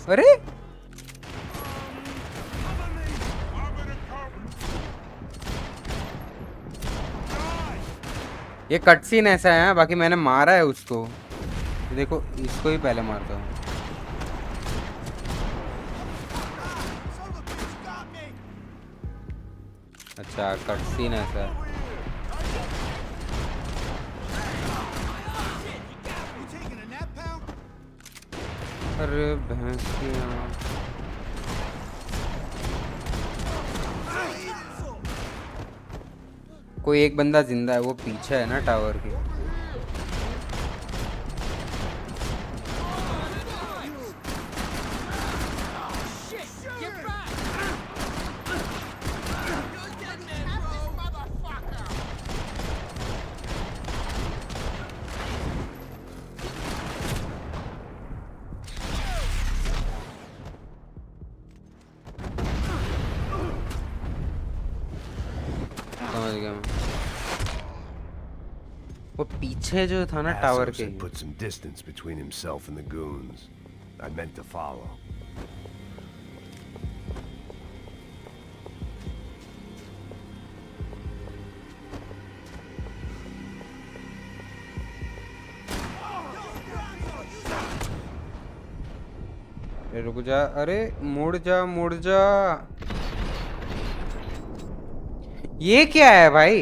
अरे ये कट सीन ऐसा है, बाकी मैंने मारा है उसको। देखो इसको ही पहले मारता हूँ। अच्छा कट सीन ऐसा है। अरे भैंस की आँख। कोई एक बंदा जिंदा है, वो पीछे है ना टावर के। वो पीछे जो था ना टावर के। Put some distance between himself and the goons. I meant to follow. रुक जा, अरे मुड़ जा मुड़ जा। ये क्या है भाई?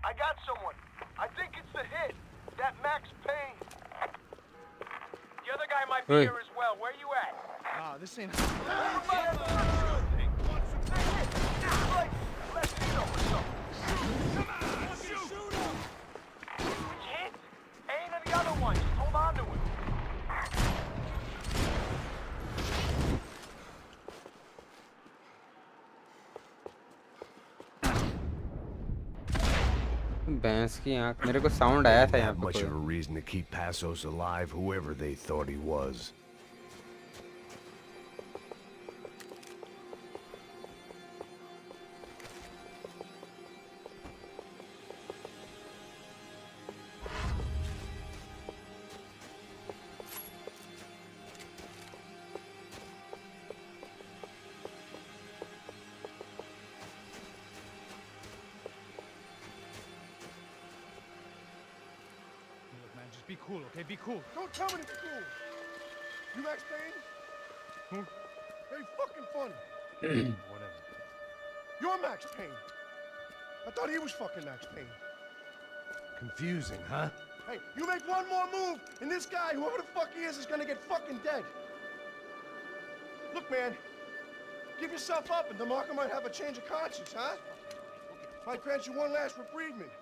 I got someone. I think it's the hit. That Max Payne. The other guy might be Hey. here as well. Where you at? Ah, this ain't. Ain't the other one. Just hold on to him. भैंस की आंख, मेरे को sound आया था यहाँ Not पे much of a कोई। reason to keep Passos alive, whoever they thought he was. Look, man, just be cool, okay? Be cool. Don't tell me to be cool. You Max Payne? Hmm? Very fucking funny. Whatever. You're Max Payne. I thought he was fucking Max Payne. Confusing, huh? Hey, you make one more move, and this guy, whoever the fuck he is gonna get fucking dead. Look, man, give yourself up, and DeMarco might have a change of conscience, huh? Might grant you one last reprievement.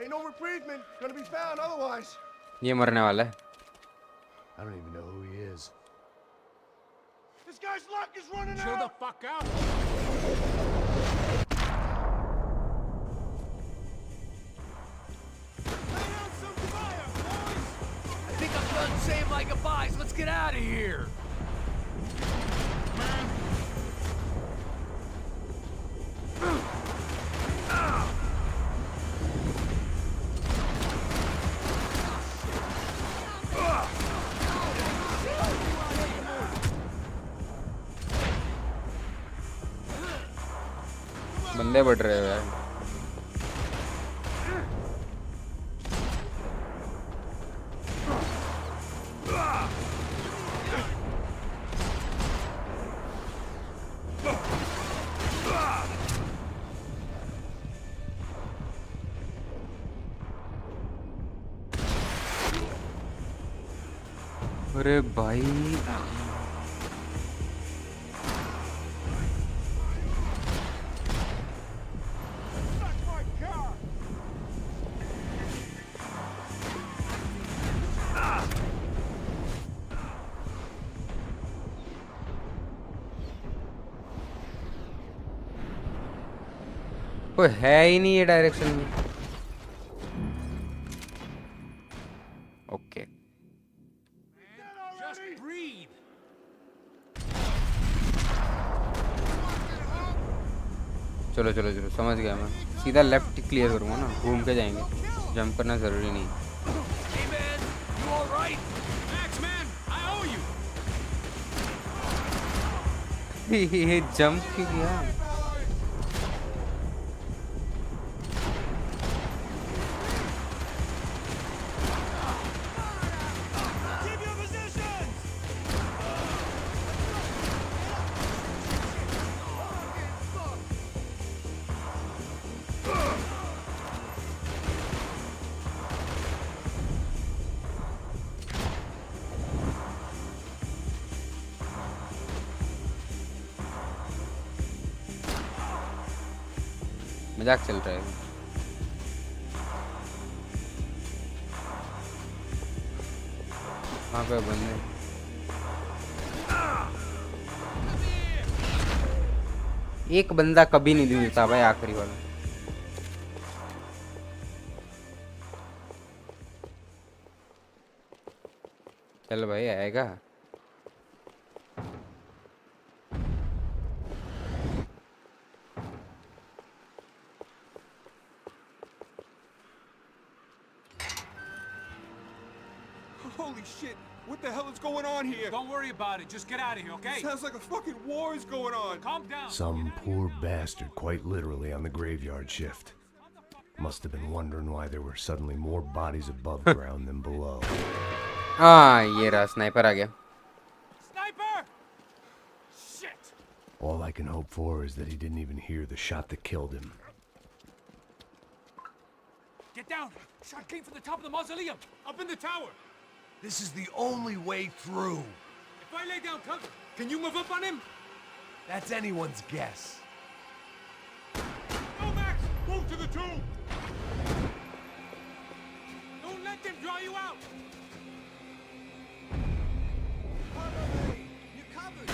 Ain't no reprievement gonna be found otherwise. ये मरने वाला है। I don't even know who he is. This guy's luck is running Chill out. the fuck out. I think I'm done saying my goodbyes. Let's get out of here. बंदे बढ़ रहे हो यार। अरे भाई कोई है ही नहीं ये डायरेक्शन में। Okay Just breathe. चलो चलो चलो, समझ गया मैं। सीधा लेफ्ट क्लियर करूँगा ना, घूम के जाएंगे। जंप करना ज़रूरी नहीं। Hey, man, you all right? Max, man, I owe you. ये जंप क्यों किया? मजाक चल रहा है। वहाँ पे बंदे। एक बंदा कभी नहीं मिलता भाई, आखिरी वाला। चल भाई आएगा। Holy shit! What the hell is going on here? Don't worry about it. Just get out of here, okay? Sounds like a fucking war is going on. Calm down. Some poor bastard, quite literally, on the graveyard shift. Must have been wondering why there were suddenly more bodies above ground than below. हाँ ये रहा, sniper आ गया। All I can hope for is that he didn't even hear the shot that killed him. Get down! Shot came from the top of the mausoleum, up in the tower. This is the only way through. If I lay down cover, can you move up on him? That's anyone's guess. Go, Max! Move to the tomb! Don't let them draw you out! You're covered.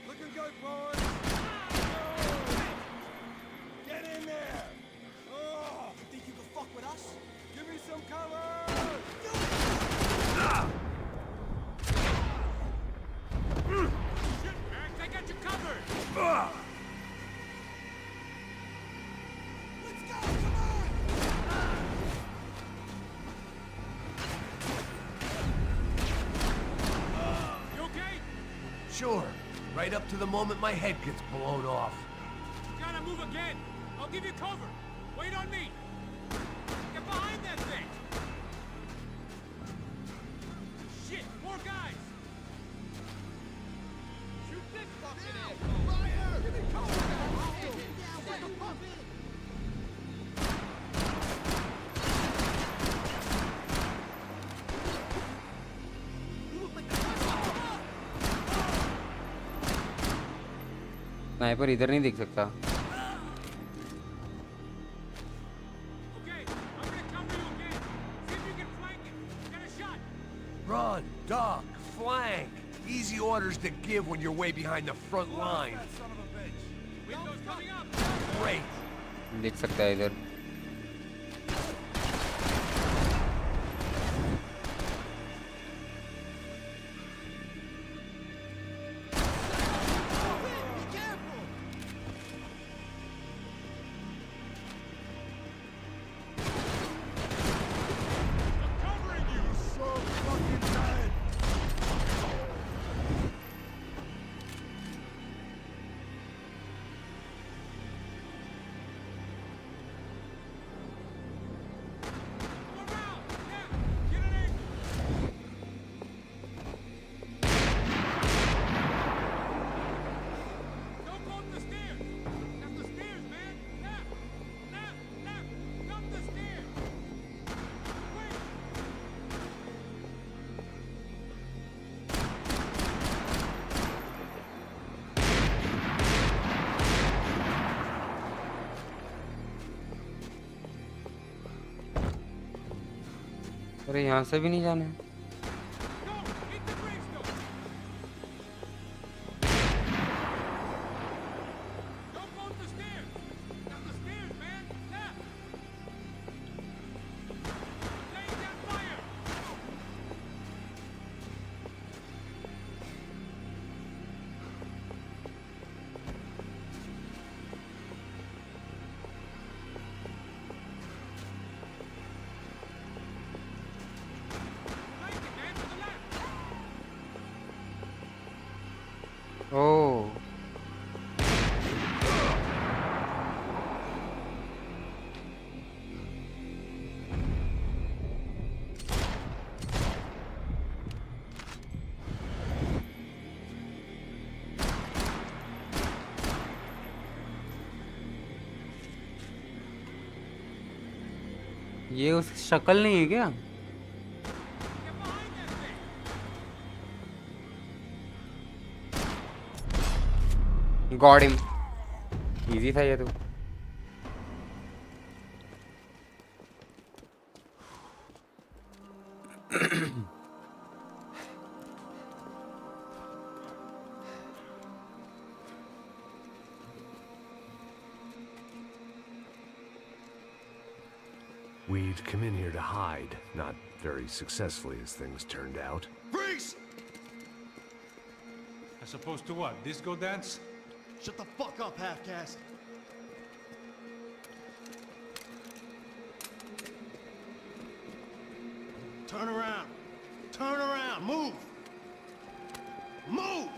Looking good, boys. Get in there. Oh, Think you can fuck with us? give me some cover. Shit, Max, I got you covered! Let's go, come on! You okay? Sure. Right up to the moment my head gets blown off. Gotta move again. I'll give you cover. Wait on me. Get behind that thing. Shit, more guys. Shoot this fucking asshole. Fire! Give me cover! What the fuck? You look like the sniper इधर नहीं दिख सकता. Okay, I'm gonna cover you again. See if you can flank it. Get a shot. Run, duck, flank. Easy orders to give when you're way behind the front line. Son of a bitch. Windows coming up. Great. दिख सकता है इधर. Be careful! I'm covering you. So fucking dead. Go around. Yeah, get an angle. Don't go up the stairs. That's the stairs, man. Left, left, left. Up the stairs. Quick. अरे यहाँ से भी नहीं जाना है. Go. Hit the gravestone. Don't go up the stairs. That's the stairs, man. Left. Laying that fire. Flank it, man, to the left. ओह. ये उसकी शक्ल नहीं है क्या? Get behind that thing. God him. Easy था ये तो. We'd come in here to hide, not very successfully as things turned out. Freeze! As opposed to what? Disco dance? Shut the fuck up, half-caste. Turn around. Turn around. Move. Move!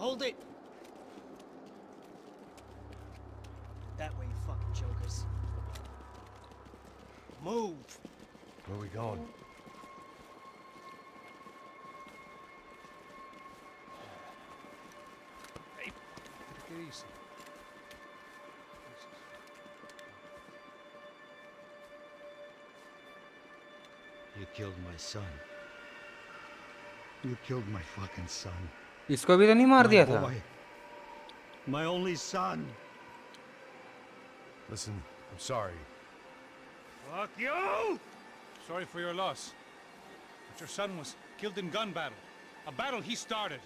Hold it! That way, you fucking jokers. Move! Where are we going? Hey, take it easy. You killed my son. You killed my fucking son. इसको भी तो नहीं मार दिया था. My only son. Listen, I'm sorry. Fuck you! Sorry for your loss. But your son was killed in gun battle. A battle he started.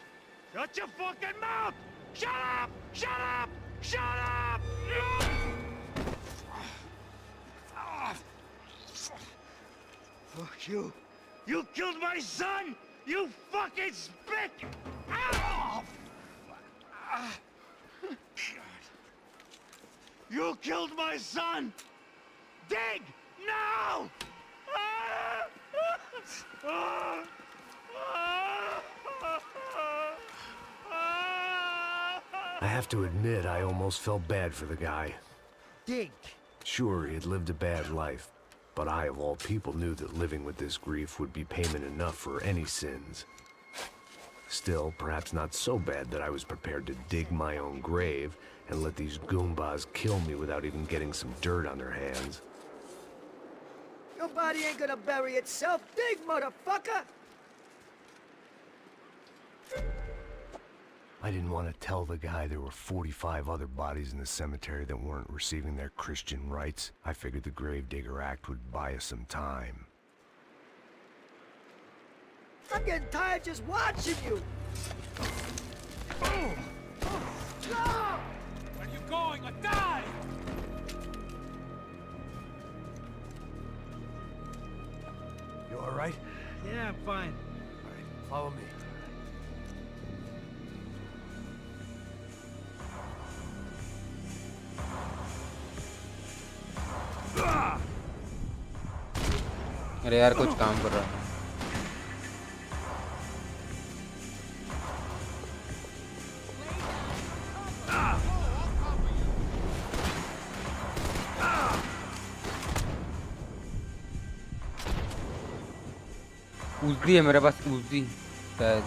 Shut your fucking mouth! Shut up! Shut up! Shut up! Fuck you! You killed my son! You fucking spick! Ow! You killed my son! Dig! No! I have to admit, I almost felt bad for the guy. Dig! Sure, he had lived a bad life, but I, of all people, knew that living with this grief would be payment enough for any sins. Still, perhaps not so bad that I was prepared to dig my own grave and let these goombas kill me without even getting some dirt on their hands. Your body ain't gonna bury itself. Dig, motherfucker! I didn't want to tell the guy there were 45 other bodies in the cemetery that weren't receiving their Christian rites. I figured the Gravedigger Act would buy us some time. I'm getting tired just watching you! Boom! No! Where are you going? Or die! You all right? Yeah, I'm fine. All right, follow me. अरे यार कुछ काम कर रहा है. उज़दी है मेरे पास, उज़दी शायद.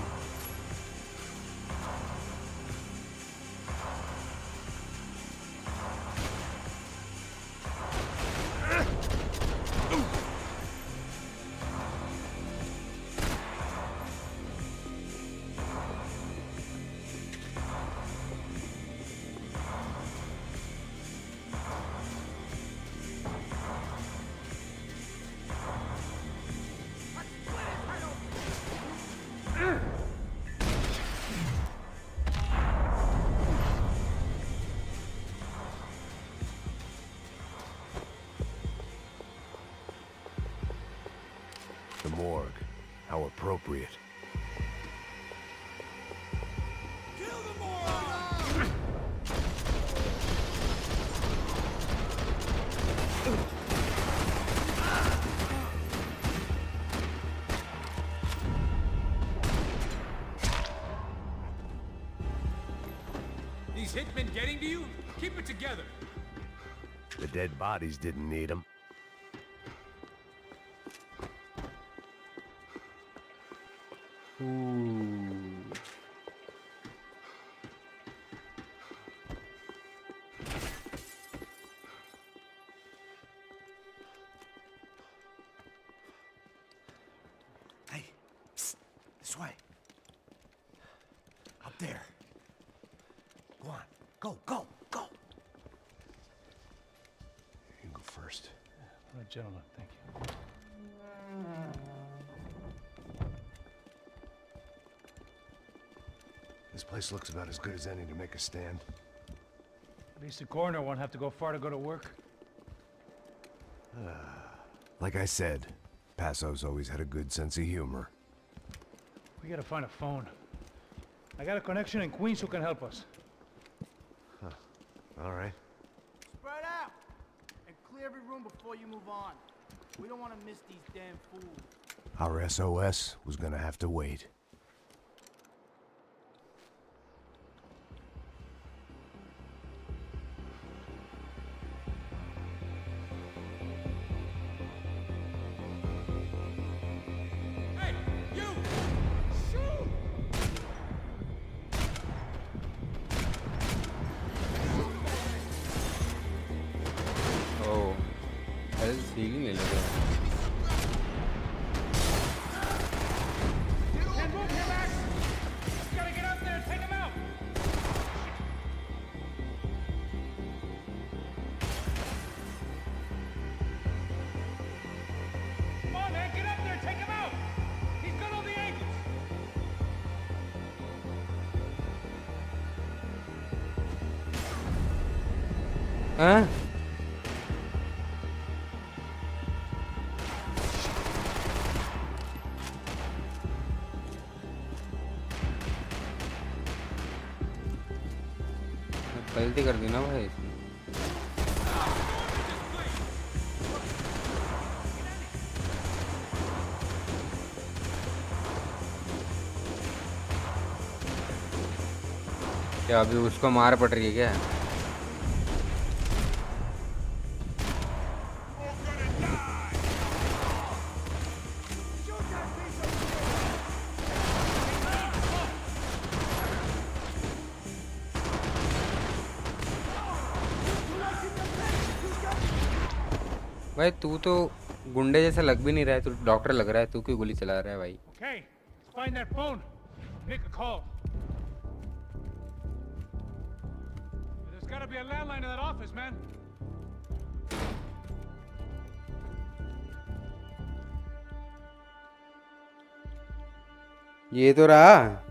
The morgue. How appropriate. These hitmen getting to you? Keep it together. The dead bodies didn't need them. Hey, psst, this way. Up there. Go on, go, go, go. You go first. All right, gentlemen, thank you. This place looks about as good as any to make a stand. At least the coroner won't have to go far to go to work. Like I said, Passo's always had a good sense of humor. We gotta find a phone. I got a connection in Queens who can help us. All right. Spread out! And clear every room before you move on. We don't want to miss these damn fools. Our SOS was gonna have to wait. Feel ही नहीं लगा। हाँ? गलती कर दी ना भाई। क्या अभी उसको मार पड़ रही है क्या? भाई तू तो गुंडे जैसा लग भी नहीं रहा है, तू डॉक्टर लग रहा है। तू क्यों गोली चला रहा है भाई? Okay, find that phone. Make a call. There's got to be a landline in that office, man. ये तो रहा।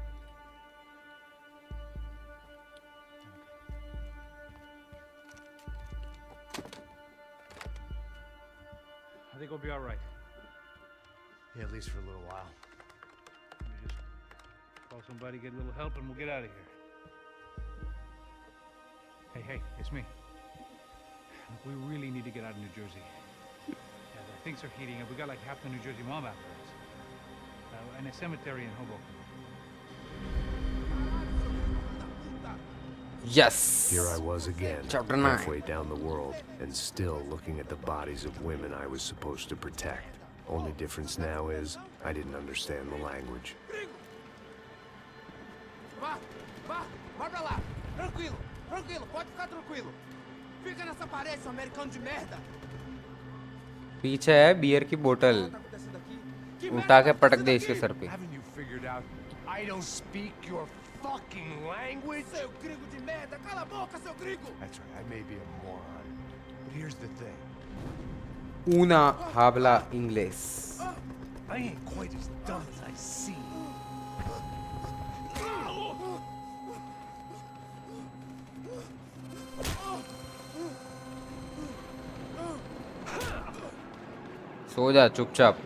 I think we'll be all right. Yeah, at least for a little while. Let me just call somebody, get a little help, and we'll get out of here. Hey, it's me. Look, we really need to get out of New Jersey. Yeah, things are heating up. We got like half the New Jersey mob after us. And a cemetery in Hoboken. Yes. Here I was again, Chapter 9. halfway down the world, and still looking at the bodies of women I was supposed to protect. Only difference now is I didn't understand the language. Vai pra lá. Tranquilo, pode ficar tranquilo. Fica nessa parede, seu americano de merda. पीछे है beer की बोतल, उठा के पटक दे इसके sir पे। Haven't you figured out I don't speak your fucking language? Seu gringo de merda, cala a boca, seu gringo. That's right, I may be a moron, but here's the thing. Una habla inglés. I ain't quite as dumb as I seem. सो जा चुपचाप,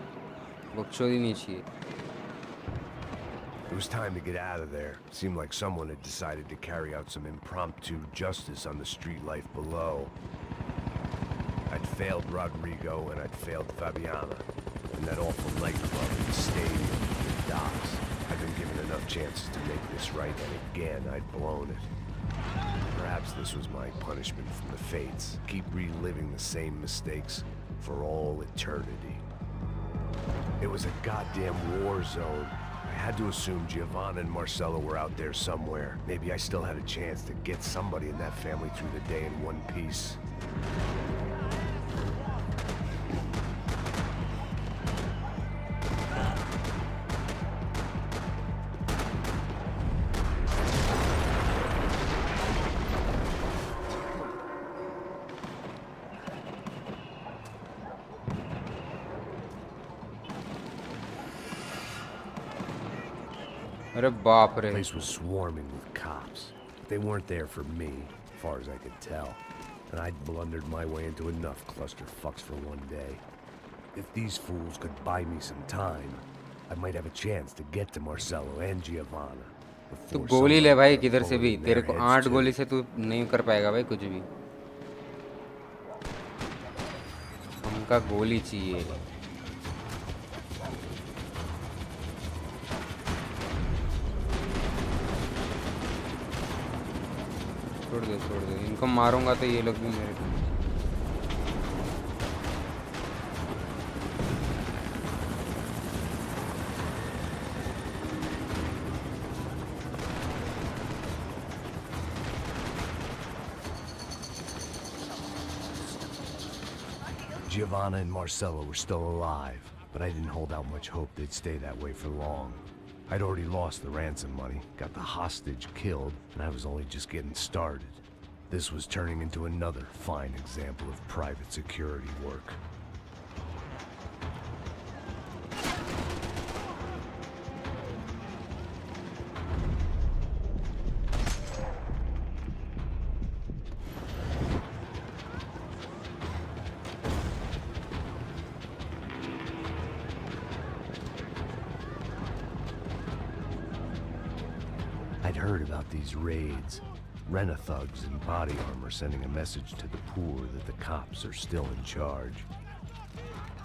बकचोदी नहीं चाहिए। It was time to get out of there. Seemed like someone had decided to carry out some impromptu justice on the street life below. I'd failed Rodrigo and I'd failed Fabiana. And that awful nightclub in the stadium, the docks. I'd been given enough chances to make this right, and again I'd blown it. Perhaps this was my punishment from the fates. Keep reliving the same mistakes for all eternity. It was a goddamn war zone. I had to assume Giovanna and Marcelo were out there somewhere. Maybe I still had a chance to get somebody in that family through the day in one piece. अरे बाप रे। The place was swarming with cops. They weren't there for me, as far as I could tell. And I'd blundered my way into enough clusterfucks for one day. If these fools could buy me some time, I might have a chance to get to Marcelo and Giovanna. तू गोली ले भाई किधर से भी, तेरे को 8 गोली से तू नहीं कर पाएगा भाई कुछ भी। हमका गोली चाहिए। छोड़ दे, इनको मारूंगा तो ये लोग भी मेरे को। Giovanna and Marcelo were still alive, but I didn't hold out much hope they'd stay that way for long. I'd already lost the ransom money, got the hostage killed, and I was only just getting started. This was turning into another fine example of private security work. I'd heard about these raids. Rent-a-thugs in body armor sending a message to the poor that the cops are still in charge.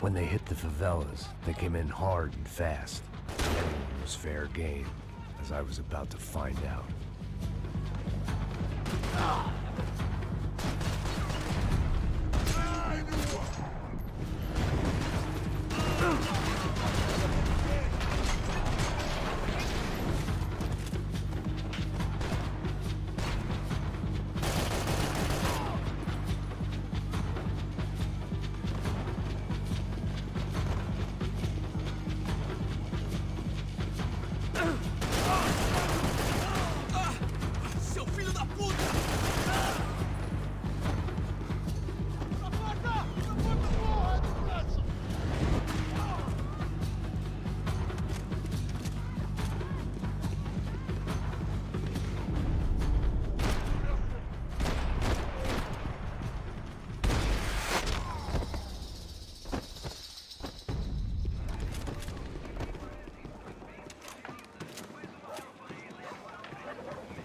When they hit the favelas, they came in hard and fast. Anyone was fair game, as I was about to find out.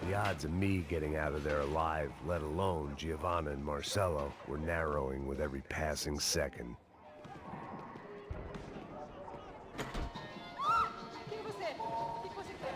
The odds of me getting out of there alive, let alone Giovanna and Marcelo, were narrowing with every passing second. Quem é você? O que você quer?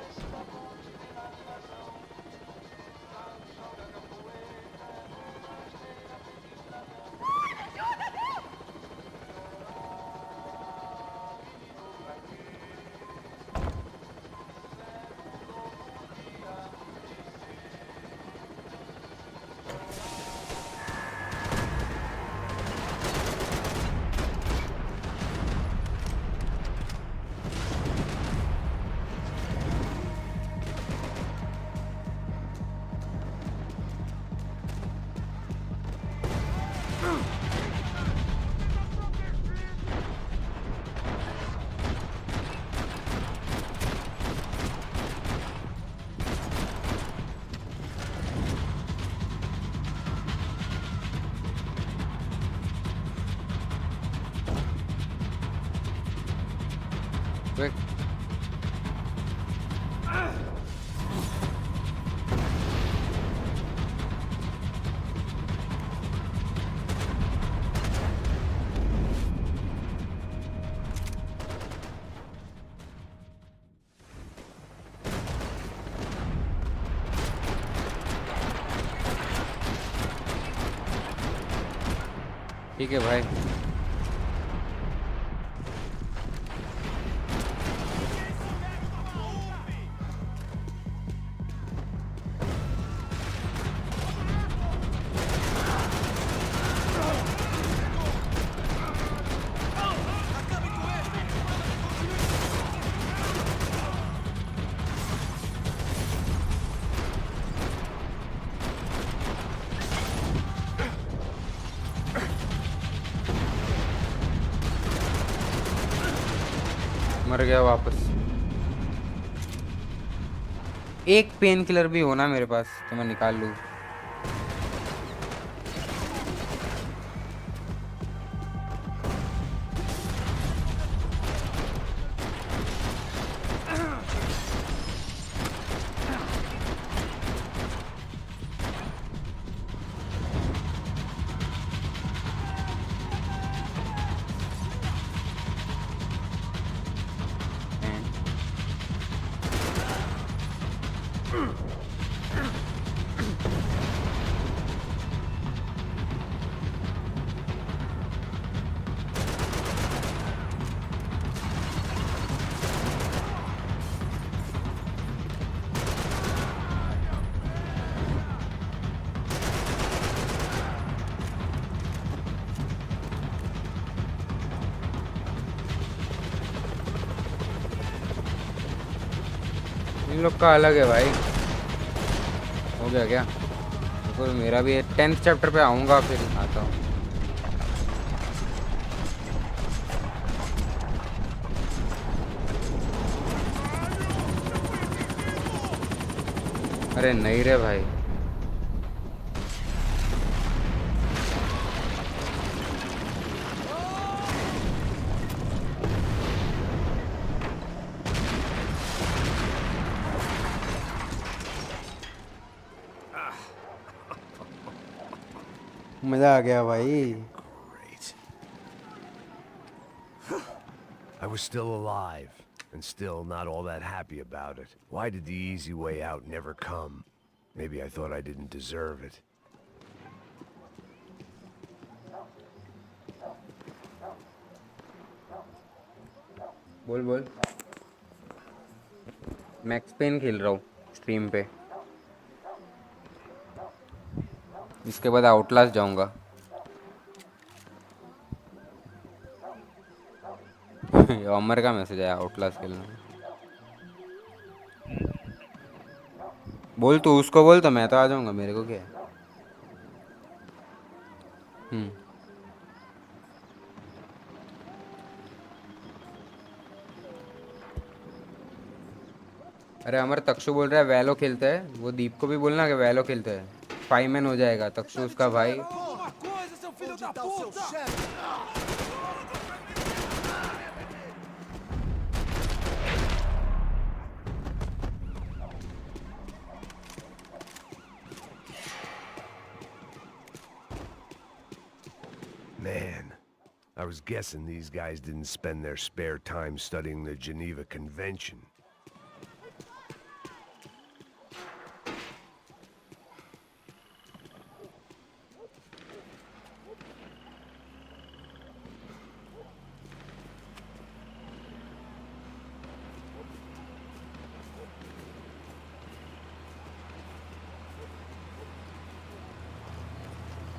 Quick. ठीक है भाई मर गया वापस एक pain killer भी होना मेरे पास तो मैं निकाल लूँ लोग का अलग है भाई। हो गया क्या? देखो मेरा भी 10th चैप्टर पे आऊँगा, फिर आता हूँ। अरे नहीं रे भाई, मजा आ गया भाई। Great. I was still alive, and still not all that happy about it. Why did the easy way out never come? Maybe I thought I didn't deserve it. बोल बोल। मैक्स पेन खेल रहा हूँ स्ट्रीम पे, इसके बाद Outlast जाऊंगा। अमर का मैसेज आया आउटलास्ट खेलना। बोल तू उसको बोल, तो मैं तो आ जाऊंगा, मेरे को क्या है। अरे अमर, तक्षु बोल रहा है वैलो खेलता है, वो दीप को भी बोलना कि वैलो खेलता है। 5 मैन हो जाएगा तक्षु उसका भाई। Man, I was guessing these guys didn't spend their spare time studying the Geneva Convention.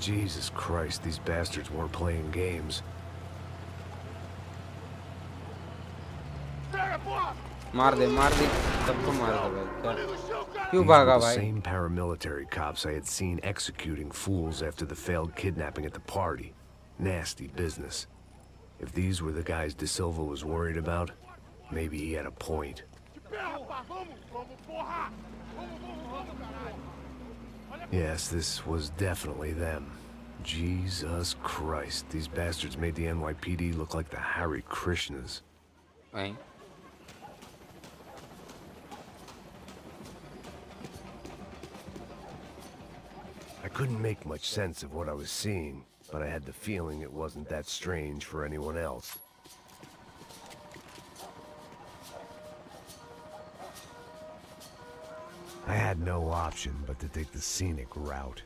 Jesus Christ, these bastards weren't playing games. मार दे सबको मार दे भाई। क्यों भागा भाई? The same paramilitary cops I had seen executing fools after the failed kidnapping at the party. Nasty business. If these were the guys De Silva was worried about, maybe he had a point. Yes, this was definitely them. Jesus Christ, these bastards made the NYPD look like the Hare Krishnas. Right. I couldn't make much sense of what I was seeing, but I had the feeling it wasn't that strange for anyone else. I had no option but to take the scenic route.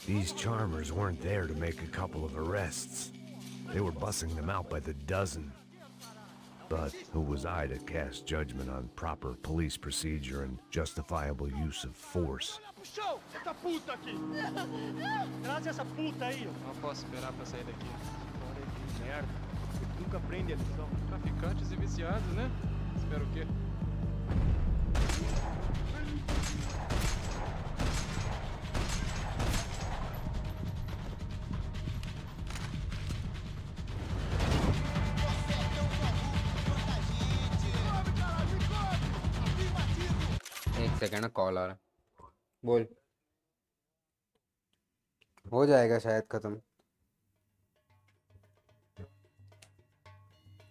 These charmers weren't there to make a couple of arrests. They were bussing them out by the dozen. But who was I to cast judgment on proper police procedure and justifiable use of force? Não posso esperar pra sair daqui. Merda. Nunca aprende a lição. Traficantes e viciados, né? Espero o quê? एक second, call आ रहा। बोल। हो जाएगा शायद खत्म।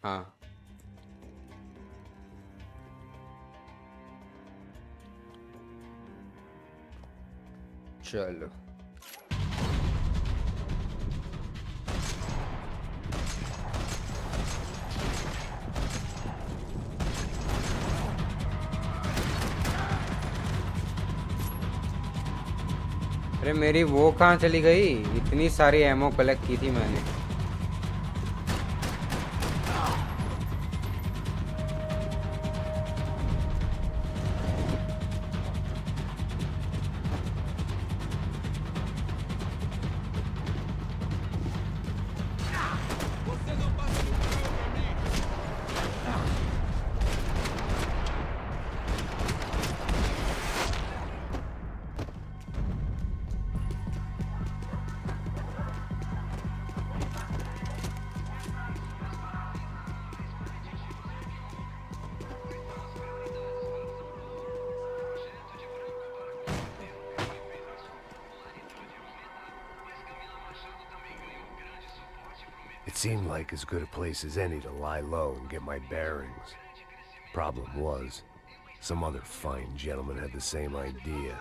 हाँ चलो। अरे मेरी वो कहाँ चली गई? इतनी सारी एमो कलेक्ट की थी मैंने। seemed like as good a place as any to lie low and get my bearings. Problem was, some other fine gentleman had the same idea.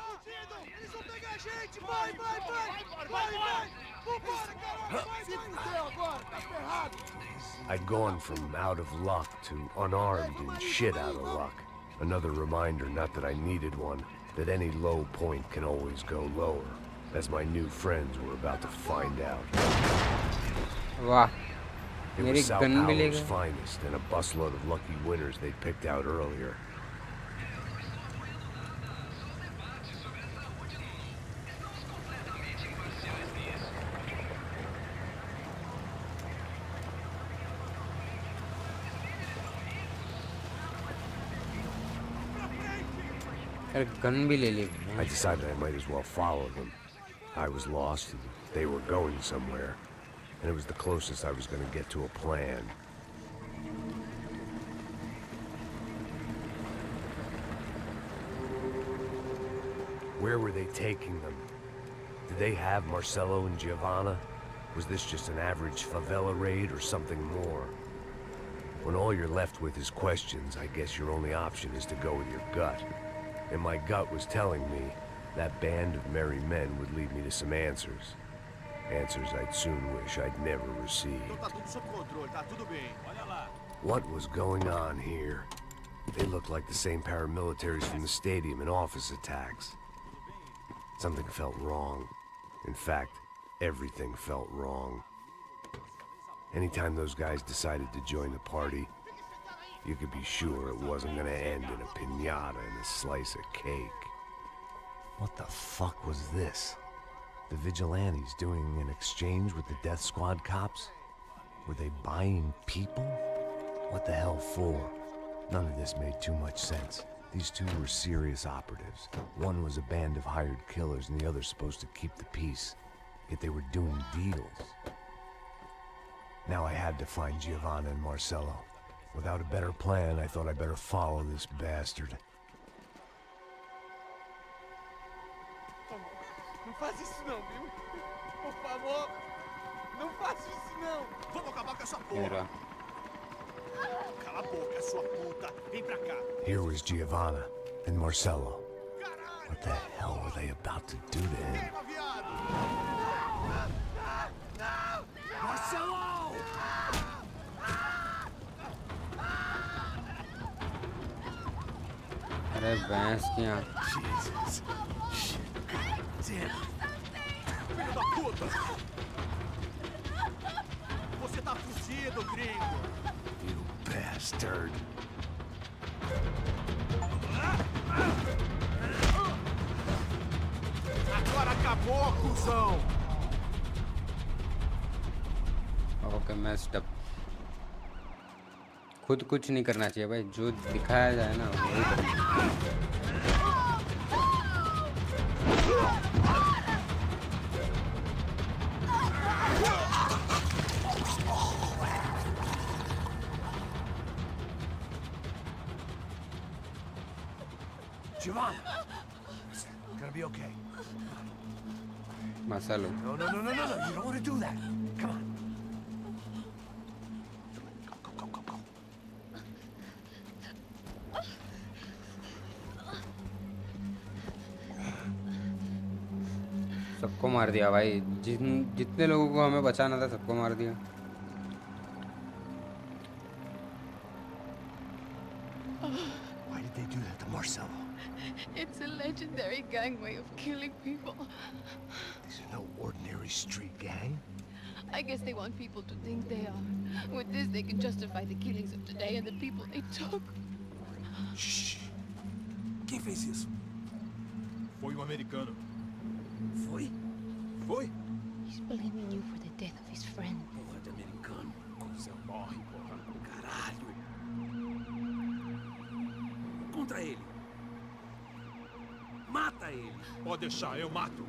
I'd gone from out of luck to unarmed and shit out of luck. Another reminder, not that I needed one, that any low point can always go lower, as my new friends were about to find out. वाह It मेरी was Sao gun भी ले Paulo's गए finest and a busload of lucky winners they'd picked out earlier. अरे gun भी ले ली I decided I might as well follow them. I was lost and they were going somewhere, and it was the closest I was going to get to a plan. Where were they taking them? Did they have Marcelo and Giovanna? Was this just an average favela raid or something more? When all you're left with is questions, I guess your only option is to go with your gut. And my gut was telling me that band of merry men would lead me to some answers. Answers I'd soon wish I'd never received. What was going on here? They looked like the same paramilitaries from the stadium in office attacks. Something felt wrong. In fact, everything felt wrong. Anytime those guys decided to join the party, you could be sure it wasn't gonna end in a piñata and a slice of cake. What the fuck was this? The vigilantes doing an exchange with the death squad cops? Were they buying people? What the hell for? None of this made too much sense. These two were serious operatives. One was a band of hired killers and the other supposed to keep the peace. Yet they were doing deals. Now I had to find Giovanna and Marcelo. Without a better plan, I thought I'd better follow this bastard. Não faz isso não, viu? Por favor, não faça isso não. Vamos acabar com essa porra. मेरा Cala a boca, sua puta. Vem pra cá. Here was Giovanna and Marcelo. What the hell were they about to do to him? Marcelo! अरे भैंस की आँख Jesus. Shit. Damn. Filho da puta! Você tá fugido, gringo! You bastard. Agora acabou, cuzão! Okay messed up खुद कुछ नहीं करना चाहिए भाई जो दिखाया जाए ना वही करना Giovanna! It's gonna be okay. मसालो No, no, no, no, no, no. You don't want to do that. Come on. Go, go, go, go. सबको मार दिया भाई जितने लोगों को हमें बचाना था सबको मार दिया Why did they do that to Marcelo? It's a legendary gang way of killing people. These are no ordinary street gang. I guess they want people to think they are. With this, they can justify the killings of today and the people they took. Shh. Quem fez isso? Foi um americano. Foi? Foi? He's blaming you for the death of his friend. Porra de americano. Cuzão morre, porra. Caralho. Contra ele. Mata ele. Pode deixar, eu mato.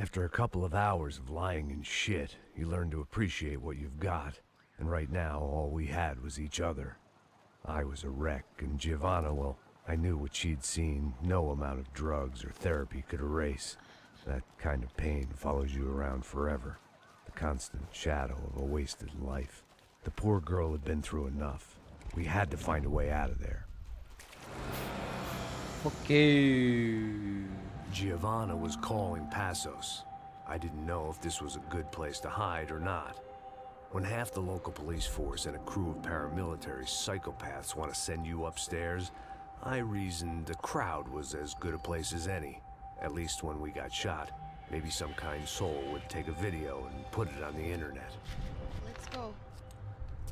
After a couple of hours of lying in shit, you learn to appreciate what you've got. And right now, all we had was each other. I was a wreck, and Giovanna, well, I knew what she'd seen no amount of drugs or therapy could erase. That kind of pain follows you around forever. The constant shadow of a wasted life. The poor girl had been through enough. We had to find a way out of there. Okay. Giovanna was calling Passos. I didn't know if this was a good place to hide or not. When half the local police force and a crew of paramilitary psychopaths want to send you upstairs, I reasoned the crowd was as good a place as any. At least when we got shot. Maybe some kind soul would take a video and put it on the internet. Let's go.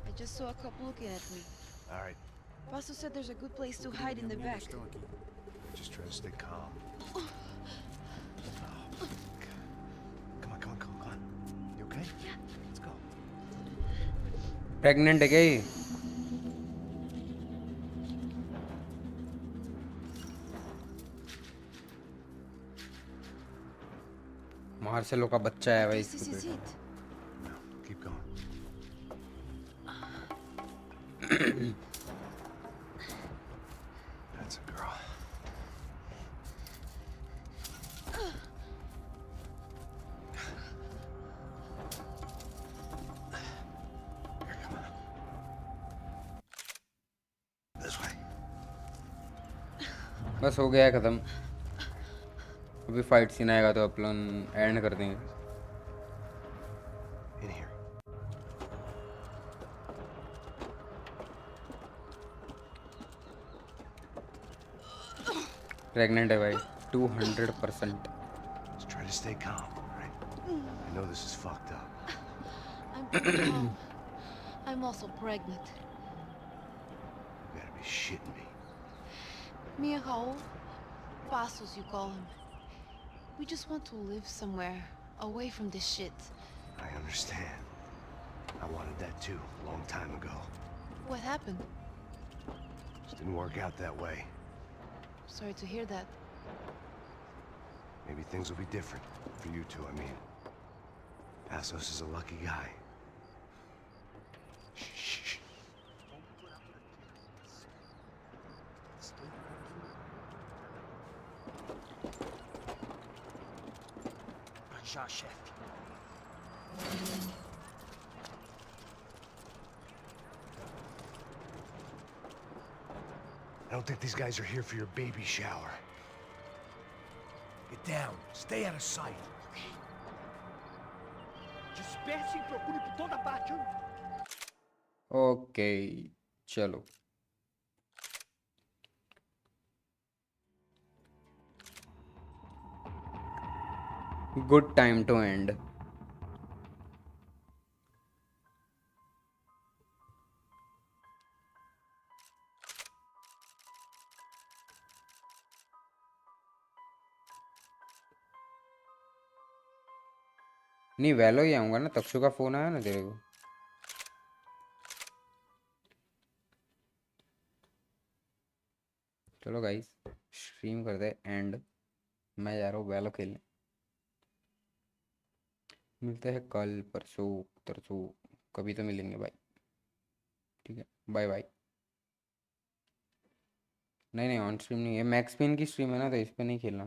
I just saw a couple looking at me. All right. Paso said there's a good place to hide in the back. Just try to stay calm. Come on. You okay? Yeah. Let's go. Pregnant है क्या ये? Marcelo का बच्चा है भाई इसको This is बेटा. it. Keep going. That's a girl. Here, come on. This way. बस हो गया है खत्म. अभी फाइट सीन आएगा तो अपन एंड कर देंगे. In here. प्रेग्नेंट है भाई 200%. Just try to stay calm, all right? I know this is fucked up. I'm pretty calm. I'm also pregnant. You gotta be shitting me. Me and Raul, Passos you call him. We just want to live somewhere away from this shit. I understand. I wanted that too, a long time ago. What happened? Just didn't work out that way. Sorry to hear that. Maybe things will be different. For you two, I mean. Passos is a lucky guy. Shh. Shah, chef. I don't think these guys are here for your baby shower. Get down. Stay out of sight. Disperse e procure por toda parte. Okay चलो. Good time to end. नहीं वैलो ही आऊंगा ना. तक्षु का phone आया ना तेरे को. चलो गाइस स्ट्रीम कर दे एंड मैं जा रहा हूँ वैलो खेलने. मिलते हैं कल परसों तरसों कभी तो मिलेंगे भाई. ठीक है बाय बाय. नहीं ऑन स्ट्रीम नहीं है. मैक्स पेन की स्ट्रीम है ना तो इस पे नहीं खेलना.